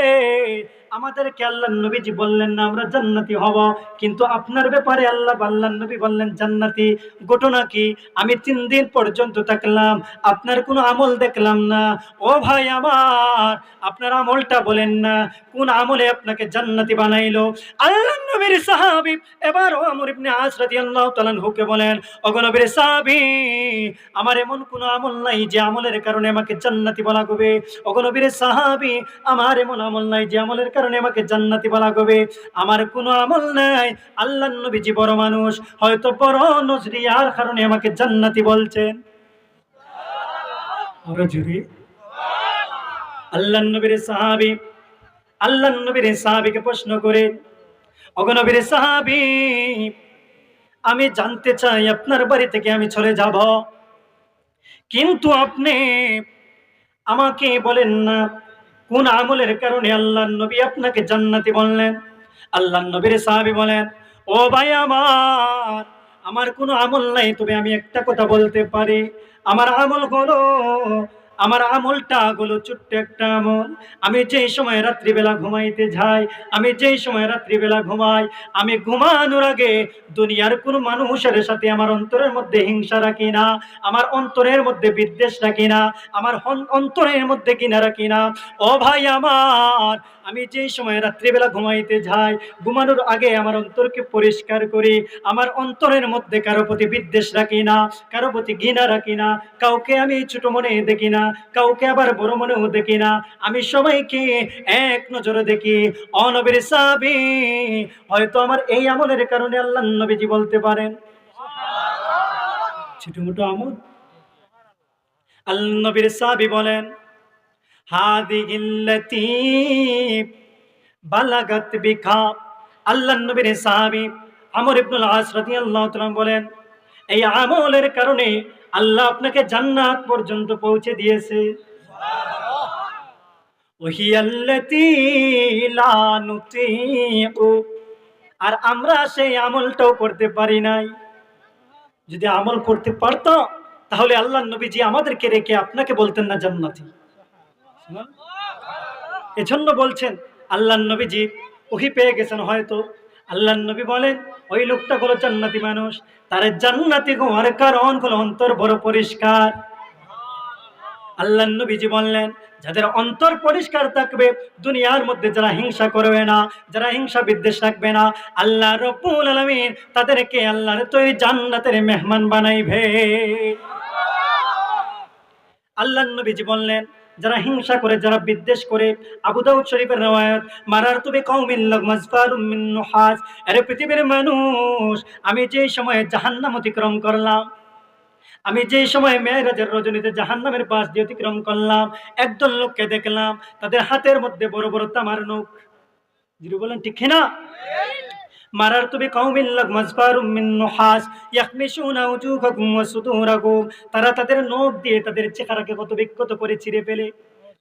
আমাদেরকে আল্লাহ নবীজি বললেন না আমরা জান্নাতি হব, কিন্তু আপনার ব্যাপারে আল্লাহ নবী বললেন জান্নাতি। ঘটনা কি? আমি 3 দিন পর্যন্ত থাকলাম, আপনার কোনো আমল দেখলাম না। ও ভাই আমার, আপনার আমলটা বলেন না, কোন আমলে আপনাকে জান্নাতি বানাইলো? আল্লাহ নবীর সাহাবী এবার আমর ইবনে আস রাদিয়াল্লাহু তাআলা আনহুকে বলেন, ওগো নবীর সাহাবী, আমার এমন কোন আমল নাই যে আমলের কারণে আমাকে জান্নাতি বলা হবে। ওগো নবীর সাহাবী, আমার এমন আমল নাই যে আমলের কারণে আমাকে জান্নাতি বলা হবে। আমার কোনো আমল নাই। আল্লাহর নবীজি বড় মানুষ, হয়তো বড় নজরিয়ার কারণে আমাকে জান্নাতি বলছেন। আরো জোরে। আল্লাহর নবীর সাহাবীকে প্রশ্ন করে, ওগো নবীর সাহাবী, আমি জানতে চাই আপনার বাড়ি থেকে আমি চলে যাব, কিন্তু আপনি আমাকে বলেন না কোন আমলের কারণে আল্লাহর নবী আপনাকে জান্নাতি বললেন। আল্লাহর নবীর সাহাবী বলেন, ও ভাই আমার, আমার কোনো আমল নাই, তবে আমি একটা কথা বলতে পারি। আমার আমল হলো, আমার আমলটা হলো ছোট্ট একটা আমল। আমি যেই সময় রাত্রিবেলা ঘুমাইতে যাই, আমি যেই সময় রাত্রিবেলা ঘুমাই, আমি ঘুমানোর আগে দুনিয়ার কোনো মানুষের সাথে আমার অন্তরের মধ্যে হিংসা রাখি না, আমার অন্তরের মধ্যে বিদ্বেষ রাখি না, আমার অন্তরের মধ্যে কিনা রাখি না। ও ভাই আমার, আমি যেই সময় রাত্রিবেলা ঘুমাইতে যাই, ঘুমানোর আগে আমার অন্তরকে পরিষ্কার করি, আমার অন্তরের মধ্যে কারো প্রতি বিদ্বেষ রাখি না, কারো প্রতি ঘৃণা রাখি না, কাউকে আমি ছোট মনে দেখি না, কাউকে আবার বড় মনেও দেখি না, আমি সবাইকে এক নজরে দেখি। ও নবীর সাহাবী, হয়তো আমার এই আমলের কারণে আল্লাহর নবীজি বলতে পারেন ছোট মোটো আমল। আল্লাহর নবীর সাহাবী বলেন, হাদিহিল্লাতী বালাগাত বিকা। আল্লাহর নবীর সাহাবী আমর ইবনুল আস রাদিয়াল্লাহু তাআলা বলেন, এই আমলের কারণে আল্লাহ আপনাকে জান্নাত পর্যন্ত পৌঁছে দিয়েছে। ওহিয়াল্লাতী লা নুতিউ, আর আমরা সেই আমলটাও করতে পারি নাই। যদি আমল করতে পারতো তাহলে আল্লাহর নবীজি আমাদেরকে রেখে আপনাকে বলতেন না জান্নাতি। এজন্য বলছেন আল্লাহর নবীজি ওহী পেয়ে গেছেন হয়তো। আল্লাহর নবী বলেন, ওই লোকটা হলো জান্নাতি মানুষ, তার জান্নাতি হওয়ার কারণ হলো অন্তর বড় পরিষ্কার। আল্লাহর নবীজি বললেন, যাদের অন্তর পরিষ্কার থাকবে, দুনিয়ার মধ্যে যারা হিংসা করবে না, যারা হিংসা বিদ্বেষ রাখবে না, আল্লাহ রাব্বুল আলামিন তাদেরকে আল্লাহর তৈরি জান্নাতের মেহমান বানাইবে। আল্লাহর নবীজি বললেন, যারা হিংসা করে, যারা বিদ্বেষ করে, আবু দাউদ শরীফের রওয়ায়াত, মারারতু বিকাউমিন লাহুম মাজফারুম মিন নুহাস, আরে পৃথিবীর মানুষ, আমি যে সময়ে জাহান্নাম অতিক্রম করলাম, আমি যে সময় মেরাজের রজনীতে জাহান্নামের পাশ দিয়ে অতিক্রম করলাম, একদল লোককে দেখলাম তাদের হাতের মধ্যে বড় বড় তামার নখ। যিনি বলেন ঠিক না? মারারতু বিকাউমিন লাহুম আসফারুম মিন নুহাস ইয়াখমিশুনা উজুহাকুম ওয়া সুদুরাকুম। তারা তাদের নখ দিয়ে তাদের চেহারাকে কত বিক্ষত করে চিরে ফেলে,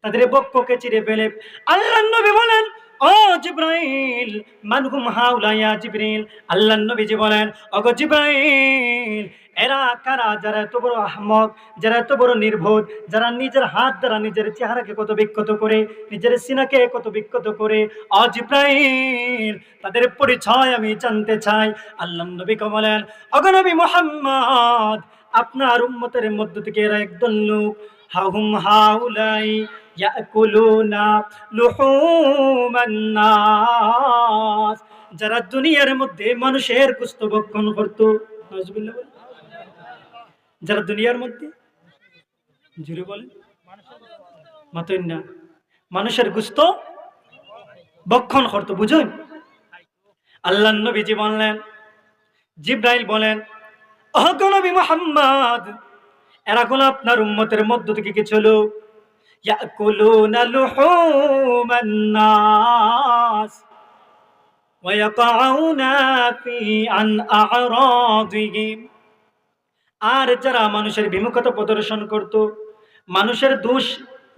তাদের বক্ষকে চিরে ফেলে। আল্লাহর নবী বলেন, ও জিবরাইল, মানহুম হাউলা ইয়া জিবরিল। আল্লাহর নবীজি বলেন, ওগো জিবরাইল, এরা কারা? যারা এত বড় আহমক, যারা এত বড় নির্বোধ, যারা নিজের হাত দ্বারা নিজের চেহারাকে কত বিক্ষত করে, নিজের সিনাকে কত বিক্ষত করে। ও জিবরাইল, তাদের পরিচয় আমি জানতে চাই। আল্লাহর নবী বলেন, ওগো নবী মুহাম্মদ, আপনার উম্মতের মধ্য থেকে এরা একদল লোক, হাহুম হাউলাই ইয়াকুলুনা লুহুমান নাস, যারা দুনিয়ার মধ্যে মানুষের গোশত ভক্ষণ করত। নাউজুবিল্লাহ বলেন। যারা দুনিয়ার মধ্যে, জুড়ে বলেন, মাতইন না, মানুষের গোশত ভক্ষণ করত, বুঝুন। আল্লাহর নবীজি বললেন, জিবরাইল বলেন, ওগো নবী মুহাম্মদ, এরা হলো আপনার উম্মতের মধ্য থেকে কিছু লোক, ইয়াকুলুনা লুহুমান নাস ওয়া ইয়াকাউনা ফি আন আ'রাদিহিম। আর যারা মানুষের বিমুখতা প্রদর্শন করত, মানুষের দোষ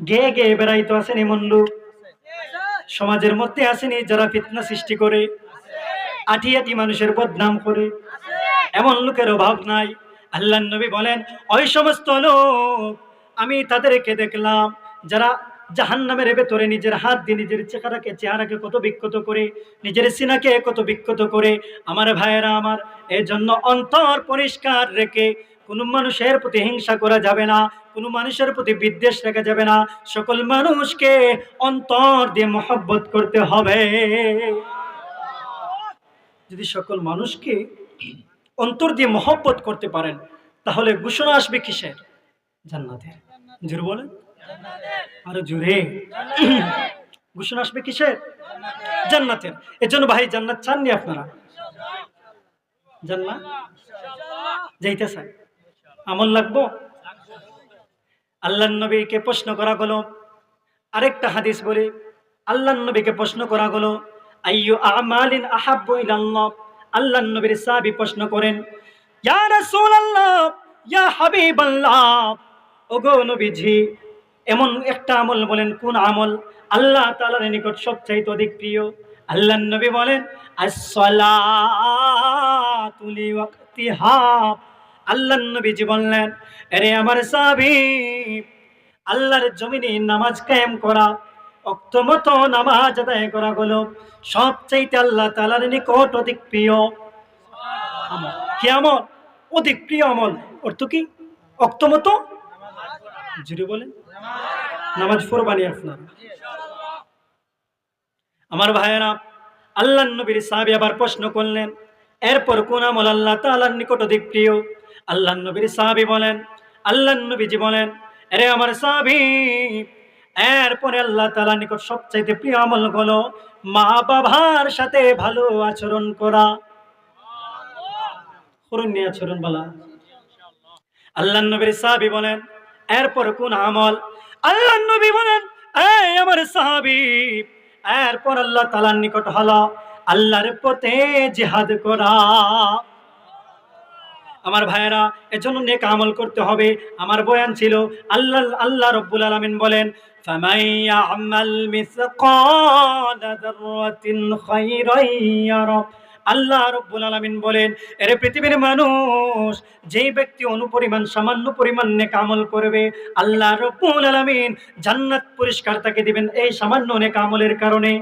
গেয়ে গেয়ে বেড়াইতো, আসেন এমন লোক সমাজের মধ্যে? আসেনি যারা ফিতনা সৃষ্টি করে, আটি আটি মানুষের বদনাম করে? এমন লোকের অভাব নাই। আল্লাহর নবী বলেন, ওই সমস্ত লোক আমি তাদেরকে দেখলাম যারা জাহান্নামের ভেতরে নিজের হাত দিয়ে নিজের চেহারাকে কত বিক্ষত করে, নিজের সিনাকে কত বিক্ষত করে। আমার ভাইয়েরা আমার, এই জন্য অন্তর পরিষ্কার রেখে কোনো মানুষের প্রতি হিংসা করা যাবে না, কোনো মানুষের প্রতি বিদ্বেষ রাখা যাবে না। সকল মানুষকে অন্তর দিয়ে মহব্বত করতে হবে। যদি সকল মানুষকে অন্তর দিয়ে মহব্বত করতে পারেন, তাহলে ঘোষণা আসবে কিসের? জান্নাতের। জোরে বলেন, আরো জোরে। ঘোষণা আসবে কিসের? জান্নাতের। এর জন্য ভাই, জান্নাত চাননি আপনারা? জান্নাত যাইতে চাই, আমল লাগবো। আল্লাহর নবীকে প্রশ্ন করা হলো, আরেকটা হাদিস বলে, আল্লাহর নবীকে প্রশ্ন করা হলো, আইয়ু আমালিন আহাব্বু ইলাল্লাহ। আল্লাহর নবীর সাহাবী প্রশ্ন করেন, ইয়া রাসূলুল্লাহ, ইয়া হাবিবাল্লাহ, ওগো নবীজি, এমন একটা আমল বলেন, কোন আমল আল্লাহ তাআলার নিকট সবচাইতে অধিক প্রিয়? আল্লাহর নবী বলেন, আস-সালাতু লিওয়াক্তিহা। আল্লাহর নবীজি বললেন, আরে আমার সাহাবী, আল্লাহর জমিনে নামাজ কায়েম করা, ওয়াক্ত মতো নামাজ আদায় করা হলো সবচাইতে আল্লাহ তাআলার নিকট অধিক প্রিয় আমল। কি আমল? অধিক প্রিয় আমল। অর্থ কি? ওয়াক্ত মতো, জুড়ে বলেন, নামাজ পড়বানি আপনারা। আমার ভাইয়েরা, আল্লাহর নবীর সাহাবী আবার প্রশ্ন করলেন, এরপর কোন আমল আল্লাহ তাআলার নিকট অধিক প্রিয়? আল্লাহর নবীর সাহাবী বলেন, আল্লাহর নবীজি বলেন, আরে আমার সাহাবী, এরপরে আল্লাহ তাআলার নিকট সবচাইতে প্রিয় আমল হলো মা বাবার সাথে ভালো আচরণ করা। করুন নি আচরণ বলা। আল্লাহর নবীর সাহাবী বলেন, এরপর কোন আমল? আল্লাহর নবী বলেন, এই আমার সাহাবী, এরপর আল্লাহ তাআলার নিকট হলো আল্লাহর পথে জিহাদ করা। আমার ভাইয়েরা, এজন্য নেক আমল করতে হবে। আমার বয়ান ছিল, আল্লাহ রাব্বুল আলামিন বলেন, ফামান ইয়া'মাল মিসকালা যাররাতিন খায়রান ইয়ারা। আল্লাহ রাব্বুল আলামিন বলেন, এর পৃথিবীর মানুষ, যেই ব্যক্তি অনুপরিমাণ সামান্য পরিমাণ নেক আমল করবে, আল্লাহ রাব্বুল আলামিন জান্নাত পুরস্কার তাকে দিবেন এই সামান্য নেক আমলের কারণে।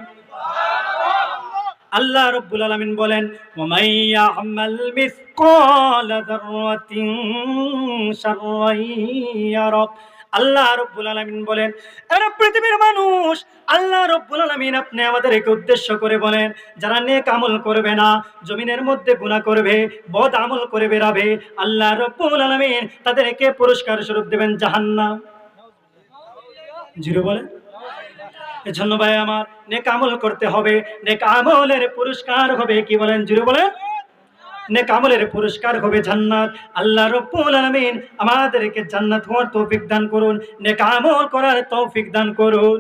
আল্লাহ রাব্বুল আলামিন বলেন, ওয়ামান ইয়া'মাল মিসকালা যাররাতিন শাররান ইয়ারা। আল্লাহ রাব্বুল আলামিন বলেন, এরা পৃথিবীর মানুষ, আল্লাহ রাব্বুল আলামিন আপনি আমাদেরকে উদ্দেশ্য করে বলেন, যারা নেক আমল করবে না, জমিনের মধ্যে গুনাহ করবে, বদ আমল করে বেরাবে, আল্লাহ রাব্বুল আলামিন তাদেরকে পুরস্কার স্বরূপ দেবেন জাহান্নাম। জিরো বলেন। এজন্য ভাই আমার, নেক আমল করতে হবে, নেক আমলের পুরস্কার হবে কি বলেন? জুড়ে বলেন, নেক আমলের পুরস্কার হবে জান্নাত। আল্লাহ রাব্বুল আলামিন আমাদেরকে জান্নাত হওয়ার তৌফিক দান করুন, নেক আমল করার তৌফিক দান করুন।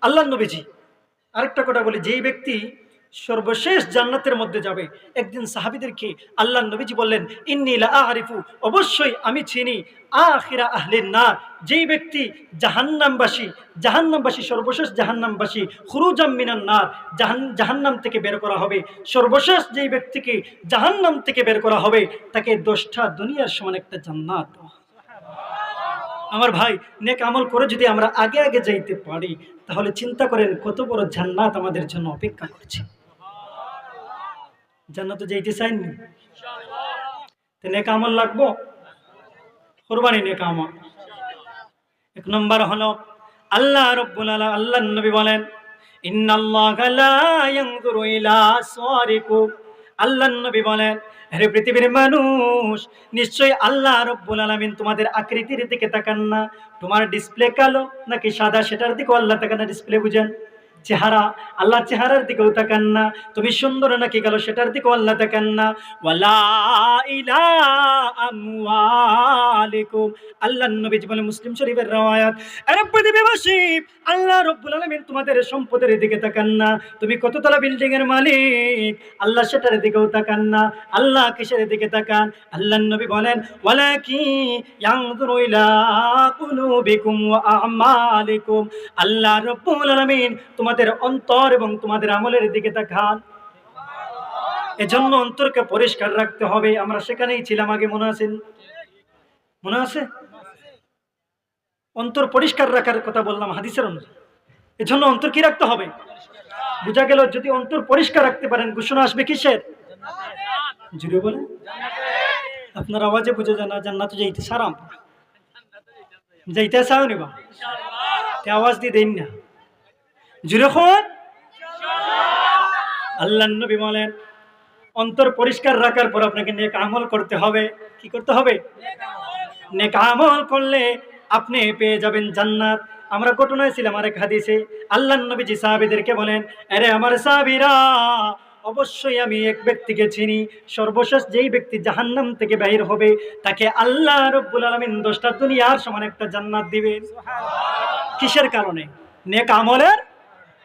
আল্লাহর নবীজি আরেকটা কথা বলি, যেই ব্যক্তি সর্বশেষ জান্নাতের মধ্যে যাবে। একদিন সাহাবীদেরকে আল্লাহর নবীজি বললেন, ইন্নী লা আরিফু, অবশ্যই আমি চিনি, আখিরা আহলিন নার, যেই ব্যক্তি জাহান্নামবাসী সর্বশেষ জাহান্নামবাসী, খুরুজাম মিনান নার, জাহান্নাম থেকে বের করা হবে। সর্বশেষ যেই ব্যক্তিকে জাহান্নাম থেকে বের করা হবে তাকে 10টা দুনিয়ার সমান একটা জান্নাত। আমার ভাই, নেক আমল করে যদি আমরা আগে আগে যাইতে পারি, তাহলে চিন্তা করেন কত বড় জান্নাত আমাদের জন্য অপেক্ষা করছে। জান্নাতে যাইতে চাইনি, নেক আমল লাগবো, কুরবানি নেক আমল। এক নম্বর হলো আল্লাহ রাব্বুল আলামিন, আল্লাহর নবী বলেন, ইন্নাল্লাহা লা ইয়ানজুরু ইলা সাওয়ারিকুম, আল্লাহর নবী বলেন, হে পৃথিবীর মানুষ, নিশ্চয়ই আল্লাহ রাব্বুল আলামিন তোমাদের আকৃতির দিকে তাকান না, তোমার ডিসপ্লে কালো নাকি সাদা সেটার দিকেও আল্লাহ তাকান না। ডিসপ্লে বুঝেন, চেহারা, আল্লাহ চেহারার দিকেও তাকান না। তুমি সুন্দর নাকি কালো সেটার দিকেও আল্লাহ তাকান না। ওয়ালা ইলা আমওয়ালিকুম, আল্লাহর নবীজি বলেন, মুসলিম শরীফের রওয়ায়াত, আরে পৃথিবীবাসী, আল্লাহ রাব্বুল আলামিন তোমাদের সম্পদের দিকে তাকান না, তুমি কততলা বিল্ডিং এর মালিক আল্লাহ সেটার দিকেও তাকান না। আল্লাহ কিসের দিকে তাকান? আল্লাহর নবী বলেন, ওয়ালাকি ইয়ানজুরু ইলা কুলুবিকুম ওয়া আমালিকুম, আল্লাহ রাব্বুল আলামিন তোমাদের অন্তর এবং তোমাদের আমলের দিকে তাকান। এজন্য অন্তরকে পরিষ্কার রাখতে হবে। আমরা সেখানেই ছিলাম আগে, মনে আছে? মনে আছে? অন্তর পরিষ্কার রাখার কথা বললাম হাদিসের অনুযায়ী। এজন্য অন্তর কি রাখতে হবে? বুঝা গেল, যদি অন্তর পরিষ্কার রাখতে পারেন, ঘোষণা আসবে কিসের? জুড়ে বলে, আপনার আওয়াজে বুঝে যায় না জান্নাতে যাইতে সারাম যাইতে চাও নিবা, আওয়াজ দিয়ে দেন না, জুড়ে খন। আল্লাহর নবী বলেন, অন্তর পরিষ্কার রাখার পর আপনাকে নেক আমল করতে হবে। কি করতে হবে? নেক আমল করলে আপনি পেয়ে যাবেন জান্নাত। আমরা ঘটনায় ছিলাম আরেক হাদিসে, আল্লাহর নবীজি সাহাবীদেরকে বলেন, আরে আমার সাহাবীরা, অবশ্যই আমি এক ব্যক্তিকে চিনি, সর্বশেষ যেই ব্যক্তি জাহান্নাম থেকে বাহির হবে তাকে আল্লাহ রাব্বুল আলামিন 10টা দুনিয়ার সমান একটা জান্নাত দিবেন। কিসের কারণে? নেক আমলের।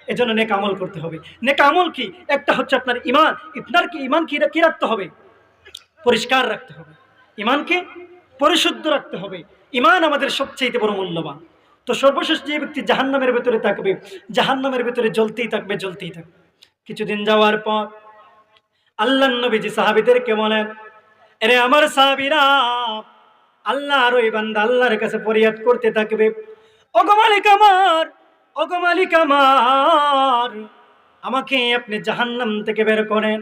এজন্য নেক আমল করতে হবে। নেক আমল কি? একটা হচ্ছে আপনার ঈমান। ঈমান কি রাখতে হবে? পরিষ্কার রাখতে হবে। ঈমানকে পরিশুদ্ধ রাখতে হবে। ঈমান আমাদের সবচেয়ে বড় মূল্যবান। তো সর্বশেষ যে ব্যক্তি জাহান্নামের ভিতরে থাকবে, জাহান্নামের ভিতরে জ্বলতেই থাকবে। কিছুদিন যাওয়ার পর আল্লাহর নবীজি সাহাবীদেরকে বলেন, আরে আমার সাহাবীরা, আল্লাহর ওই বান্দা আল্লাহর কাছে ফরিয়াদ করতে থাকবে, ওগো মালিক আমার, ওগো মালিক আমার, আমাকে আপনি জাহান্নাম থেকে বের করেন।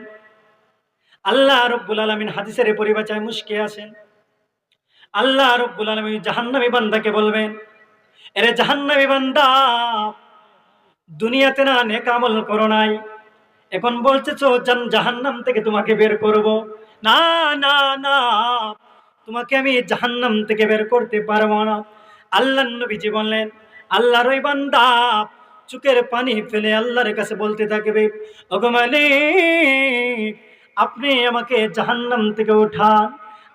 আল্লাহ রাব্বুল আলামিন হাদিসের পরিভাষায় মুশকে আসেন। আল্লাহ রাব্বুল আলামিন জাহান্নামী বান্দাকে বলবেন, আরে জাহান্নামী বান্দা, দুনিয়াতে না নেক আমল করো নাই, এখন বলতেছো জাহান্নাম থেকে তোমাকে বের করব। না না না, তোমাকে আমি জাহান্নাম থেকে বের করতে পারবো না। আল্লাহর নবীজি বললেন, আল্লাহর ওই বান্দা চোখের পানি ফেলে আল্লাহর কাছে বলতে থাকবে, ওগো মালিক, আপনি আমাকে জাহান্নাম থেকে উঠান,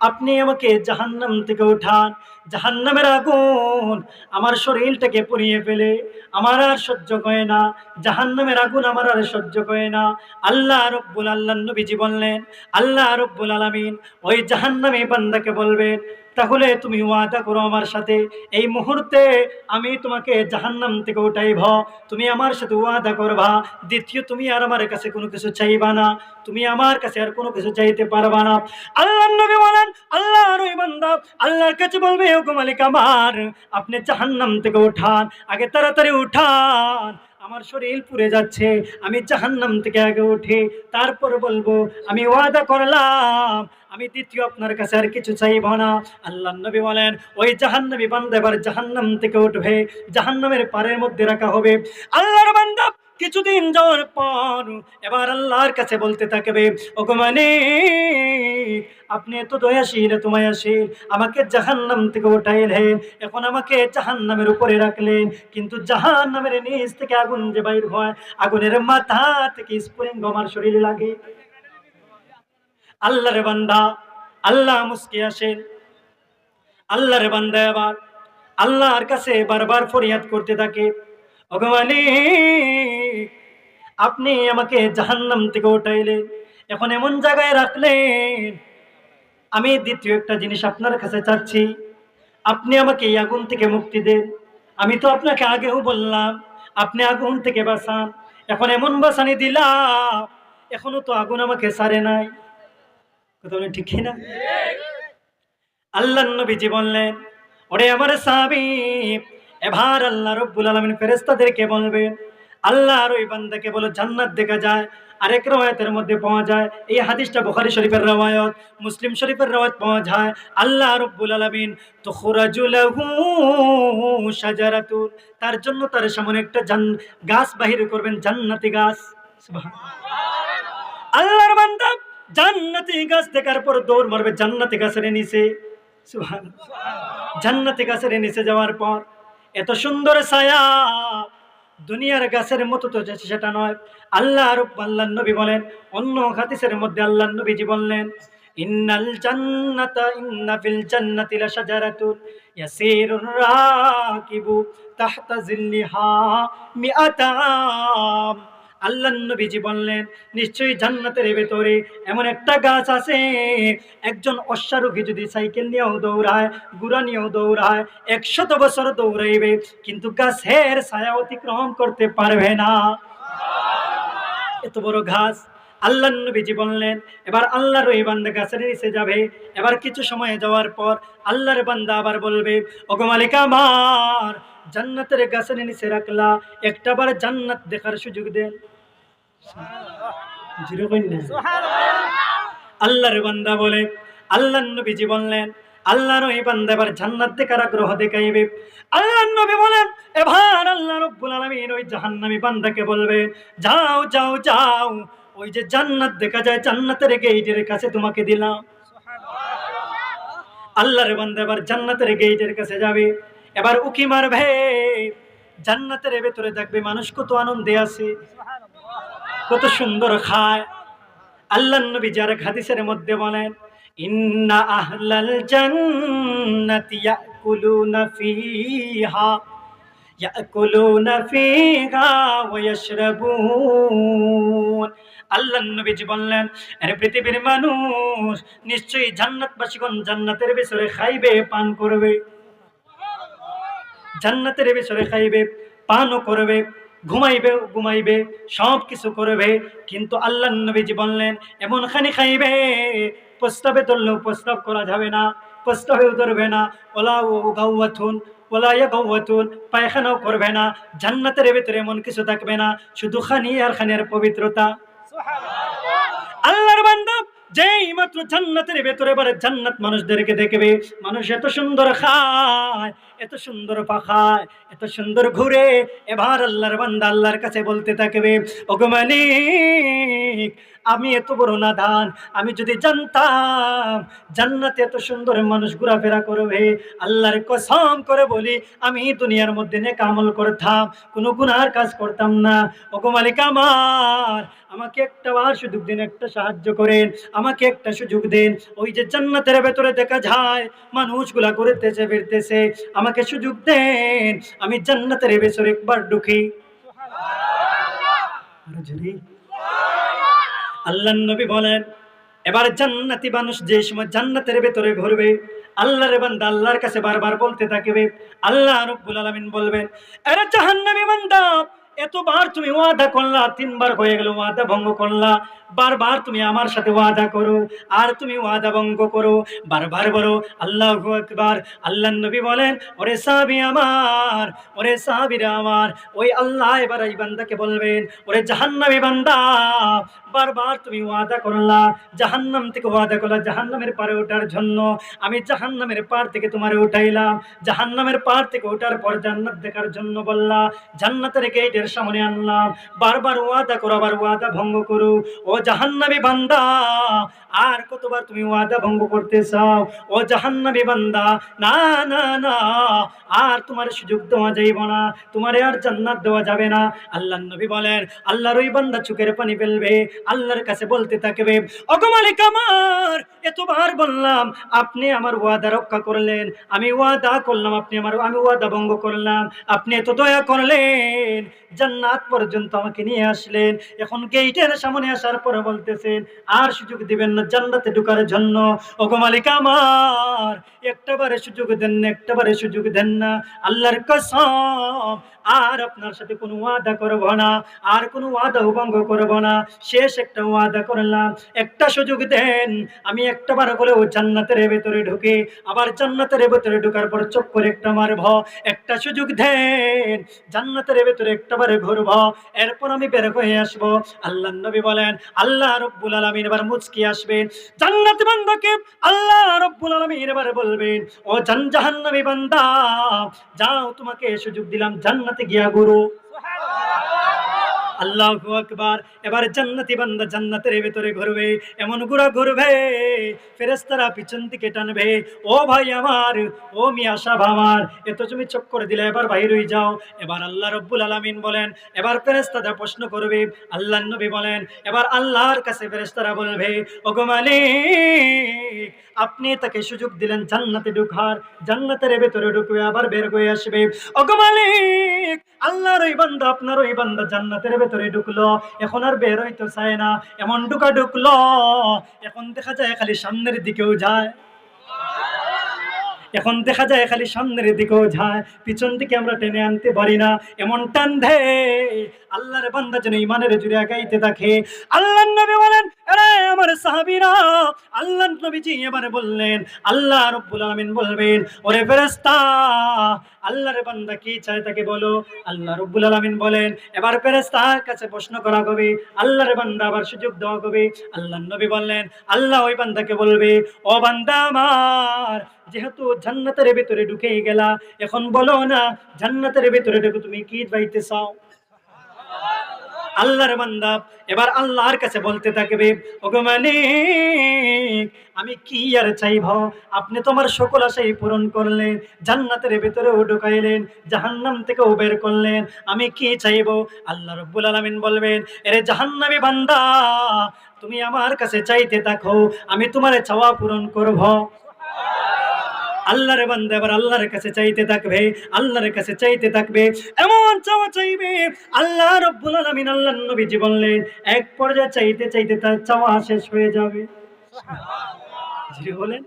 আপনি আমাকে জাহান্নাম থেকে উঠান। জাহান্নামের আগুন আমার শরীরটাকে পুড়িয়ে ফেলে, আমার আর সহ্য হয় না। জাহান্নামের আগুন আমার আর সহ্য হয় না। আল্লাহর নবীজি বললেন, আল্লাহ রাব্বুল আলামিন ওই জাহান্নামী বান্দাকে বলবেন, তাহলে তুমি ওয়াদা করো আমার সাথে, এই মুহূর্তে আমি তোমাকে জাহান্নাম থেকে উঠাইব। তুমি আমার সাথে ওয়াদা করবা, দ্বিতীয় তুমি আর আমার কাছে কোনো কিছু চাইবা না, তুমি আমার কাছে আর কোনো কিছু চাইতে পারবা না। আল্লাহর নবী বলেন, আল্লাহর ওই বান্দা আল্লাহর কাছে বলবে, ওগো মালিক আমার, আপনি জাহান্নাম থেকে উঠান, আগে তাড়াতাড়ি উঠান, আমার শরীর পুড়ে যাচ্ছে, আমি জাহান্নাম থেকে আগে উঠে তারপর বলবো আমি ওয়াদা করলাম আমি দ্বিতীয় আপনার কাছে আর কিছু চাইব না। আল্লাহর নবী বলেন, ওই জাহান্নামী বান্দা এবার জাহান্নাম থেকে উঠবে, জাহান্নামের পারের মধ্যে রাখা হবে। আল্লাহর বান্দা কিছুদিন যাওয়ার পর এবার আল্লাহর কাছে বলতে থাকবে, ওগো মালিক, আপনি এত দয়াশীল, এত মায়াশীল, আমাকে জাহান্নাম থেকে উঠাইলেন, এখন আমাকে জাহান্নামের উপরে রাখলেন, কিন্তু জাহান্নামের নিচ থেকে আগুন যে বাইর হয়, আগুনের মাথা থেকে স্ফুলিঙ্গ আমার শরীরে লাগে। আল্লাহর বান্দা, আল্লাহ মুস্কি আসেন। আল্লাহর বান্দা এবার আল্লাহর কাছে বারবার ফরিয়াদ করতে থাকে, ওগো মালিক, আপনি আমাকে জাহান্নাম থেকে উঠাইলেন, এখন এমন জায়গায় রাখলেন, আমি দ্বিতীয় একটা জিনিস আপনার কাছে চাচ্ছি, আপনি আমাকে এই আগুন থেকে মুক্তি দেন। আমি তো আপনাকে আগেও বললাম আপনি আগুন থেকে বাঁচান, এখন এমন বাঁচানি দিলাম, এখনো তো আগুন আমাকে ছাড়ে নাই। কথা বলেন ঠিক না? আল্লাহর নবীজি বললেন, ওরে আমার সাহাবী, এবার আল্লাহ রাব্বুল আলামিন ফেরেশতাদেরকে বলবেন, আল্লাহর ওই বান্দাকে বলো জান্নাত দেখা যায়। আরেক রওয়ায়াতের মধ্যে পাওয়া যায়, এই হাদিসটা বুখারী শরীফের রওয়ায়াত, মুসলিম শরীফের রওয়ায়াত পাওয়া যায়, আল্লাহ রাব্বুল আলামিন তুখরাজু লাহু শাজারাতুন, তার জন্য তার সামনে একটা গাছ বাহির করবেন, জান্নাতি গাছ। সুবহানাল্লাহ। আল্লাহর বান্দা জান্নাতি গাছ দেখার পর দৌড় মারবে জান্নাতি গাছের নিচে। সুবহানাল্লাহ। জান্নাতি গাছের নিচে যাওয়ার পর এত সুন্দর ছায়া, দুনিয়ার গাছের মতো তো সেটা নয়। আল্লাহর নবী বলেন, অন্য হাদিসের মধ্যে আল্লাহর নবীজি বললেন, ইন্না ফিল জান্নাতি লাশাজারাতুন ইয়াসিরুর রাকিবু তাহতা জিল্লিহা মিআতা আম। আল্লাহর নবীজি বললেন, নিশ্চয়ই জান্নাতের ভেতরে এমন একটা গাছ আছে, একজন অশ্বারোহী যদি সাইকেল নিয়েও দৌড়ায়, ঘোড়া নিয়েও দৌড়ায়, 100 বছর দৌড়াইবে, কিন্তু গাছের ছায়া অতিক্রম করতে পারবে না। এত বড় ঘাস। আল্লাহর নবীজি বললেন, এবার আল্লাহর ওই বান্দা গাছের নিচে যাবে। এবার কিছু সময় যাওয়ার পর আল্লাহর বান্দা আবার বলবে, ওগো মালিক আমার, জান্নাতের গাছের নিচে রাখলা, একটাবার জান্নাত দেখার সুযোগ দেন। আল্লাহর বান্দা বলে, আল্লাহর নবীজি বললেন, আল্লাহর ওই বান্দা এবার জান্নাত দেখার আগ্রহ দেখাইবে। আল্লাহর নবী বলেন, এবার আল্লাহ রাব্বুল আলামিন ওই জাহান্নামী বান্দাকে বলবে, যাও যাও যাও, ওই যে জান্নাত দেখা যায় জান্নাতের গেটের কাছে তোমাকে দিলাম। আল্লাহর বান্দা এবার জান্নাতের গেটের কাছে যাবে, এবার উকি মারবে, জান্নাতের ভেতরে দেখবে মানুষ কত আনন্দে আছে, কত সুন্দর খায়। আল্লাহর নবী যার হাদিসের মধ্যে বলেন, ইন্না আহলাল জান্নাতি ইয়াকুলুনা ফিহা ওয়া ইয়াশরাবুন। আল্লাহর নবীজি বললেন, আরে পৃথিবীর মানুষ, নিশ্চয়ই জান্নাতবাসীগণ জান্নাতের ভিতরে খাইবে, পান করবে, জান্নাতের ভিতরে খাইবে, পানও করবে, ঘুমাইবে, সব কিছু করবে, কিন্তু আল্লাহর নবীজি বললেন, এমন খানি খাইবে, প্রস্তাবে ধরলেও প্রস্তাব করা যাবে না, প্রস্তাবেও ধরবে না, ওলা ও গাওয়াতুন ওলা ইয়াগাওয়াতুন, পায়খানাও করবে না, জান্নাতের ভিতরে এমন কিছু থাকবে না, শুধু খানি আর খানের পবিত্রতা। আল্লাহর বান্দা যেই মাত্র জান্নাতের ভেতরে বারে জান্নাত মানুষদেরকে দেখবে, মানুষ এত সুন্দর খায়, এত সুন্দর পাখায়, এত সুন্দর ঘুরে, এবার আল্লাহর বান্দা আল্লাহর কাছে বলতে থাকবে, ওগো মালিক, আমি এত বড় নাদান, আমি যদি জানতাম জান্নাতে এত সুন্দর মানুষ ঘোরাফেরা করবে, আল্লাহর কসম করে বলি আমি দুনিয়ার মধ্যে নেক আমল করতাম, কোনো গুনার কাজ করতাম না। ওগো মালিক আমার, আমাকে একটা বার সুযোগ দিন, একটা সাহায্য করেন, আমাকে একটা সুযোগ দিন। ওই যে জান্নাতের ভেতরে দেখা যায় মানুষগুলা ঘুরতেছে ফিরতেছে, আমাকে সুযোগ দেন, আমি জান্নাতের ভেতরে একবার ঢুকি। আল্লাহর নবী বলেন, এবার জান্নাতি মানুষ যে সময় জান্নাতের ভেতরে ঘুরবে, আল্লাহর বান্দা আল্লাহর কাছে বারবার বলতে থাকবে, আল্লাহ রাব্বুল আলামিন বলবেন, আরে জাহান্নামী বান্দা, এতবার তুমি ওয়াদা করলা, 3 বার হয়ে গেল ওয়াদা ভঙ্গ করলা, বারবার তুমি আমার সাথে ওয়াদা করো, আর তুমি ওয়াদা ভঙ্গ করো, বারবার বলো আল্লাহু আকবার। আল্লাহর নবী বলেন, ওরে সাহাবী আমার, ওরে সাহাবীরা আমার, ওই আল্লাহ এবার এই বান্দাকে বলবেন, ওরে জাহান্নামী বান্দা, বারবার তুমি ওয়াদা করলা, জাহান্নাম থেকে ওয়াদা করলা জাহান্নামের পারে ওঠার জন্য, আমি জাহান্নামের পার থেকে তোমারে উঠাইলাম, জাহান্নামের পার থেকে ওঠার পর জান্নাত দেখার জন্য বললা, জান্নাতের গেটের সামনে আনলাম, বারবার ওয়াদা করো, আবার ওয়াদা ভঙ্গ করো, ও জাহান্নামী বান্দা, আর কতবার তুমি ওয়াদা ভঙ্গ করতে চাও? ও জাহান্নামী বান্দা, না না না, আর তোমার সুযোগ দেওয়া যাইব না, তোমারে আর জান্নাত দেওয়া যাবে না। আল্লাহর নবী বলেন, আল্লাহর ওই বান্দা চোখের পানি ফেলবে, আল্লাহর কাছে বলতে থাকবে, ওগো মালিক আমার, এতবার বললাম, আপনি আমার ওয়াদা রক্ষা করলেন, আমি ওয়াদা করলাম, আমি ওয়াদা ভঙ্গ করলাম, আপনি এত দয়া করলেন, জান্নাত পর্যন্ত আমাকে নিয়ে আসলেন। এখন গেটের সামনে আসার পরে বলতেছেন আর সুযোগ দিবেন না জান্নাতে ঢোকার জন্য। ওগো মালিক আমার, একটাবারে সুযোগ দেন না, একটাবারে সুযোগ দেন না। আল্লাহর কসম, আর আপনার সাথে কোনো ওয়াদা করব না, আর কোনো ওয়াদা ভঙ্গ করব না। শেষ একটা ওয়াদা করলাম, একটা সুযোগ দেন, আমি একটাবার হলেও জান্নাতের ভেতরে ঢুকে আবার জান্নাতের ভেতরে ঢোকার পর চোখ করে একটা মারব। একটা সুযোগ দেন, জান্নাতের ভেতরে একটাবারে ঘুরব, এরপর আমি বের হয়ে আসব। আল্লাহর নবী বলেন, আল্লাহ রব্বুল আলামিন এবার মুচকি আসবেন জান্নাতি বান্দাকে। আল্লাহ রব্বুল আলামিন এবার বলবেন, ও জাহান্নামী বান্দা, যাও তোমাকে সুযোগ দিলাম জান্নাতে গিয়া ঘুরো। আল্লাহু আকবার। এবার জান্নাতি বান্দা জান্নাতের ভেতরে ঘুরবে, এমন ঘুরবে ফেরেশতারা পিছন দিকে টানবে, ও ভাই আমার, ও মিয়া সাহেব আমার, এত তুমি চক্কর দিলে, এবার বাইর হয়ে যাও। এবার আল্লাহ রব্বুল আলামিন বলেন, এবার ফেরেশতারা প্রশ্ন করবে। আল্লাহর নবী বলেন, এবার আল্লাহর কাছে ফেরেশতারা বলবে, ওগো মালিক, আপনি তাকে সুযোগ দিলেন জান্নাতে ঢোকার, জান্নাতের ভেতরে ঢুকবে আবার বের হয়ে আসবে। ওগো মালিক, আল্লাহর ওই বান্দা, আপনার ওই বান্দা জান্নাতের ভেতরে ঢুকলো, এখন আর বের হইতে চায় না, এমন ঢুকলো, এখন দেখা যায় খালি সামনের দিকেও যায়, এখন দেখা যায় খালি সামনের দিকেও যায়, পিছন দিকে আমরা টেনে আনতে পারি না, এমন টান দেয় আল্লাহর বান্দা যেন ইমানের জুড়ে আগাইতে থাকে। আল্লাহর নবী বলেন, আরে আমার সাহাবীরা, আল্লাহর নবীজি এবারে বললেন, আল্লাহ রাব্বুল আলামিন বলবেন, ওরে ফেরেশতা, আল্লাহর বান্দা কি চায় তাকে বলো। আল্লাহ রাব্বুল আলামিন বলেন, এবার ফেরেশতার কাছে প্রশ্ন করা হবে, আল্লাহর বান্দা আবার সুযোগ দেওয়া হবে। আল্লাহর নবী বললেন, আল্লাহ ওই বান্দাকে বলবে, ও বান্দা আমার, যেহেতু জান্নাতের ভিতরে ঢুকে গেলা, এখন বলো না জান্নাতের ভিতরে ঢুকে তুমি কি পাইতে চাও। আল্লাহর বান্দা এবার আল্লাহর কাছে বলতে থাকবে, ওগো মালিক, আমি কি আর চাইব, আপনি তোমার সকল আশাই পূরণ করলেন, জান্নাতের ভিতরেও ঢুকাইলেন, জাহান্নাম থেকেও বের করলেন, আমি কি চাইব। আল্লাহ রাব্বুল আলামিন বলবেন, এরে জাহান্নামী বান্দা, তুমি আমার কাছে চাইতে থাকো, আমি তোমার চাওয়া পূরণ করব। আল্লাহর বান্দা এবার আল্লাহর কাছে চাইতে থাকবে, আল্লাহর কাছে চাইতে থাকবে, এমন চাওয়া চাইবে, আল্লাহ রাব্বুল আলামিন, আল্লাহর নবীজি বললেন, এক পর্যায়ে চাইতে চাইতে তার চাওয়া শেষ হয়ে যাবে। জি বলেন,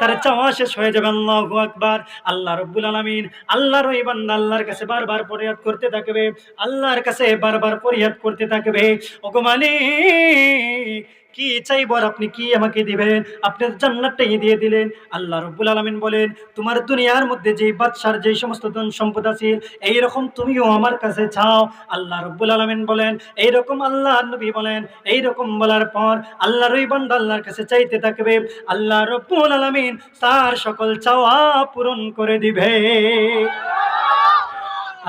তার চাওয়া শেষ হয়ে যাবে। আল্লাহু আকবার। আল্লাহ রাব্বুল আলামিন, আল্লাহর ওই বান্দা আল্লাহর কাছে বারবার ফরিয়াদ করতে থাকবে, আল্লাহর কাছে বারবার ফরিয়াদ করতে থাকবে, ওগো মালিক, কি চাইবো আর আপনি কি আমাকে দিবেন, আপনি জান্নাতটাই দিয়ে দিলেন। আল্লাহ রাব্বুল আলামিন বলেন, তোমার দুনিয়ার মধ্যে যেই বাদশার যেই সমস্ত ধন সম্পদ আছে, এইরকম তুমিও আমার কাছে চাও। আল্লাহ রাব্বুল আলামিন বলেন, এইরকম আল্লাহর নবী বলেন, এইরকম বলার পর আল্লাহর ওই বান্দা আল্লাহর কাছে চাইতে থাকবে, আল্লাহ রাব্বুল আলামিন তার সকল চাওয়া পূরণ করে দিবে।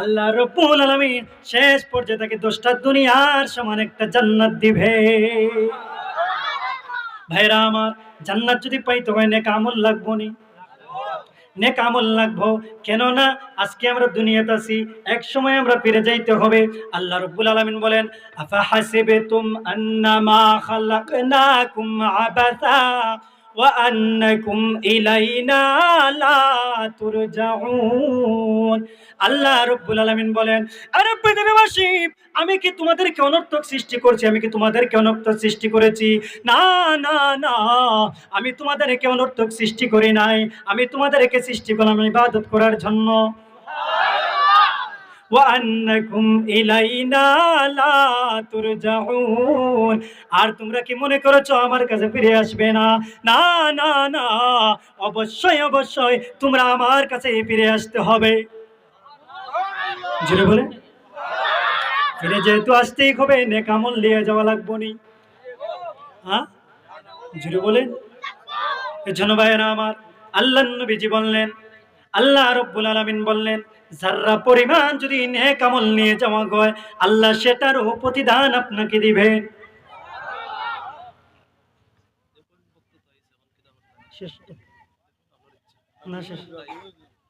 আল্লাহ রাব্বুল আলামিন শেষ পর্যায়ে তাকে 10টা দুনিয়ার সমান একটা জান্নাত দিবে। ভাইরা আমার, জান্নাত যদি পাইতে হয় নেক আমল লাগবো নি, নেক আমল লাগবো, কেননা আজকে আমরা দুনিয়াতে আছি, এক সময় আমরা ফিরে যাইতে হবে। আল্লাহ রাব্বুল আলামিন বলেন, আফা হাসিবতুম আন্নামা খালাকনাকুম আবাসা ওয়া আন্নাকুম ইলাইনা লা তুরজাউন। আল্লাহ রাব্বুল আলামিন বলেন, আরে পৃথিবীবাসী, আমি কি তোমাদেরকে অনর্থক সৃষ্টি করছি, আমি কি তোমাদেরকে অনর্থক সৃষ্টি করেছি? না না না, আমি তোমাদেরকে অনর্থক সৃষ্টি করি নাই, আমি তোমাদেরকে সৃষ্টি করলাম ইবাদত করার জন্য। ওয়ান্নাকুম ইলাইনা লা তুরজাউন, আর তোমরা কি মনে করেছো আমার কাছে ফিরে আসবে না? না না না, অবশ্যই অবশ্যই তোমরা আমার কাছে ফিরে আসতে হবে। জোরে বলে, ফিরে যেহেতু আসতেই হবে, নেক আমল নিয়ে যাওয়া লাগবো নি। হ্যাঁ, জোরে বলে। এজন্য ভাইয়েরা আমার, আল্লাহর নবীজি বললেন, আল্লাহ রাব্বুল আলামিন বললেন, যারা পরিমাণ যদি নেক আমল নিয়ে যাওয়া হয়, আল্লাহ সেটারও প্রতিদান আপনাকে দিবেন। শেষ না, শেষ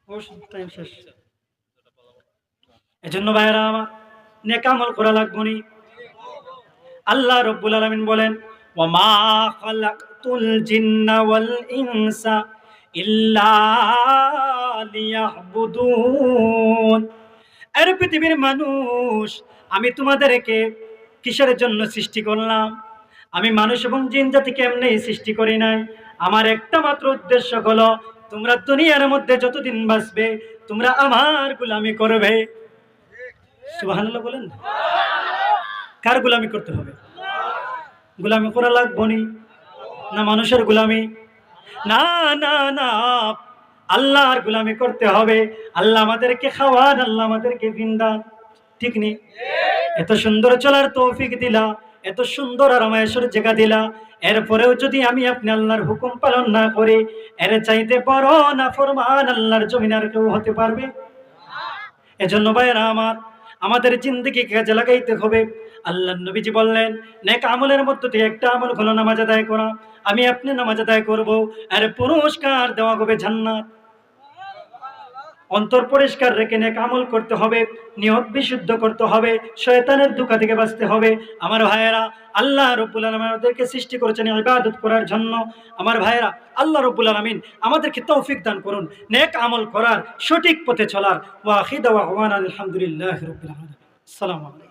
ও টাইম শেষ। এজন্য ভাইয়েরা আমার, নেক আমল করা লাগবে নি। আল্লাহ রাব্বুল আলামিন বলেন, ওয়া মা খালাকতুল জিন্না ওয়াল ইনসা ইল্লা লিয়াহবুদুন। এর পৃথিবীর মানুষ, আমি তোমাদেরকে কিসের জন্য সৃষ্টি করলাম? আমি মানুষ এবং জিন জাতিকে এমনি সৃষ্টি করি নাই। আমার একটা মাত্র উদ্দেশ্য হলো, তোমরা দুনিয়ার মধ্যে যতদিন বাঁচবে তোমরা আমার গোলামি করবে। সুবহানাল্লাহ বলেন। কার গোলামি করতে হবে? গোলামি করা লাগবো নি? না মানুষের গোলামি? না না না, আল্লাহর গোলামি করতে হবে। আল্লাহ আমাদেরকে খাওয়ান, আল্লাহ আমাদেরকে বিন্দান, ঠিক নেই? এত সুন্দর চলার তৌফিক দিলা, এত সুন্দর আরামায়েশের জায়গা দিলা, এরপরেও যদি আমি আপনি আল্লাহর হুকুম পালন না করি, এর চাইতে বড় নাফরমান আল্লাহর জমিনে আর কেউ হতে পারবে? এজন্য ভাইরা আমার, আমাদের জিন্দেগি কাজে লাগাইতে হবে। আল্লাহ নবীজি বললেন, নেক আমলের মধ্য থেকে একটা আমল হলো নামাজ আদায় করা। আমি আপনি নামাজ আদায় করব, আর পুরস্কার দেওয়া হবে জান্নাত। অন্তর পরিষ্কার রেখে নেক আমল করতে হবে, নিয়ত বিশুদ্ধ করতে হবে, শয়তানের ধোঁকা থেকে বাঁচতে হবে। আমার ভাইয়েরা, আল্লাহ রাব্বুল আলামিন আমাদেরকে সৃষ্টি করেছেন ইবাদত করার জন্য। আমার ভাইয়েরা, আল্লাহ রাব্বুল আলামিন আমাদেরকে তৌফিক দান করুন নেক আমল করার, সঠিক পথে চলার। ওয়া আখিরু দাওয়ানা আলহামদুলিল্লাহি রাব্বিল আলামিন। আসসালামু আলাইকুম।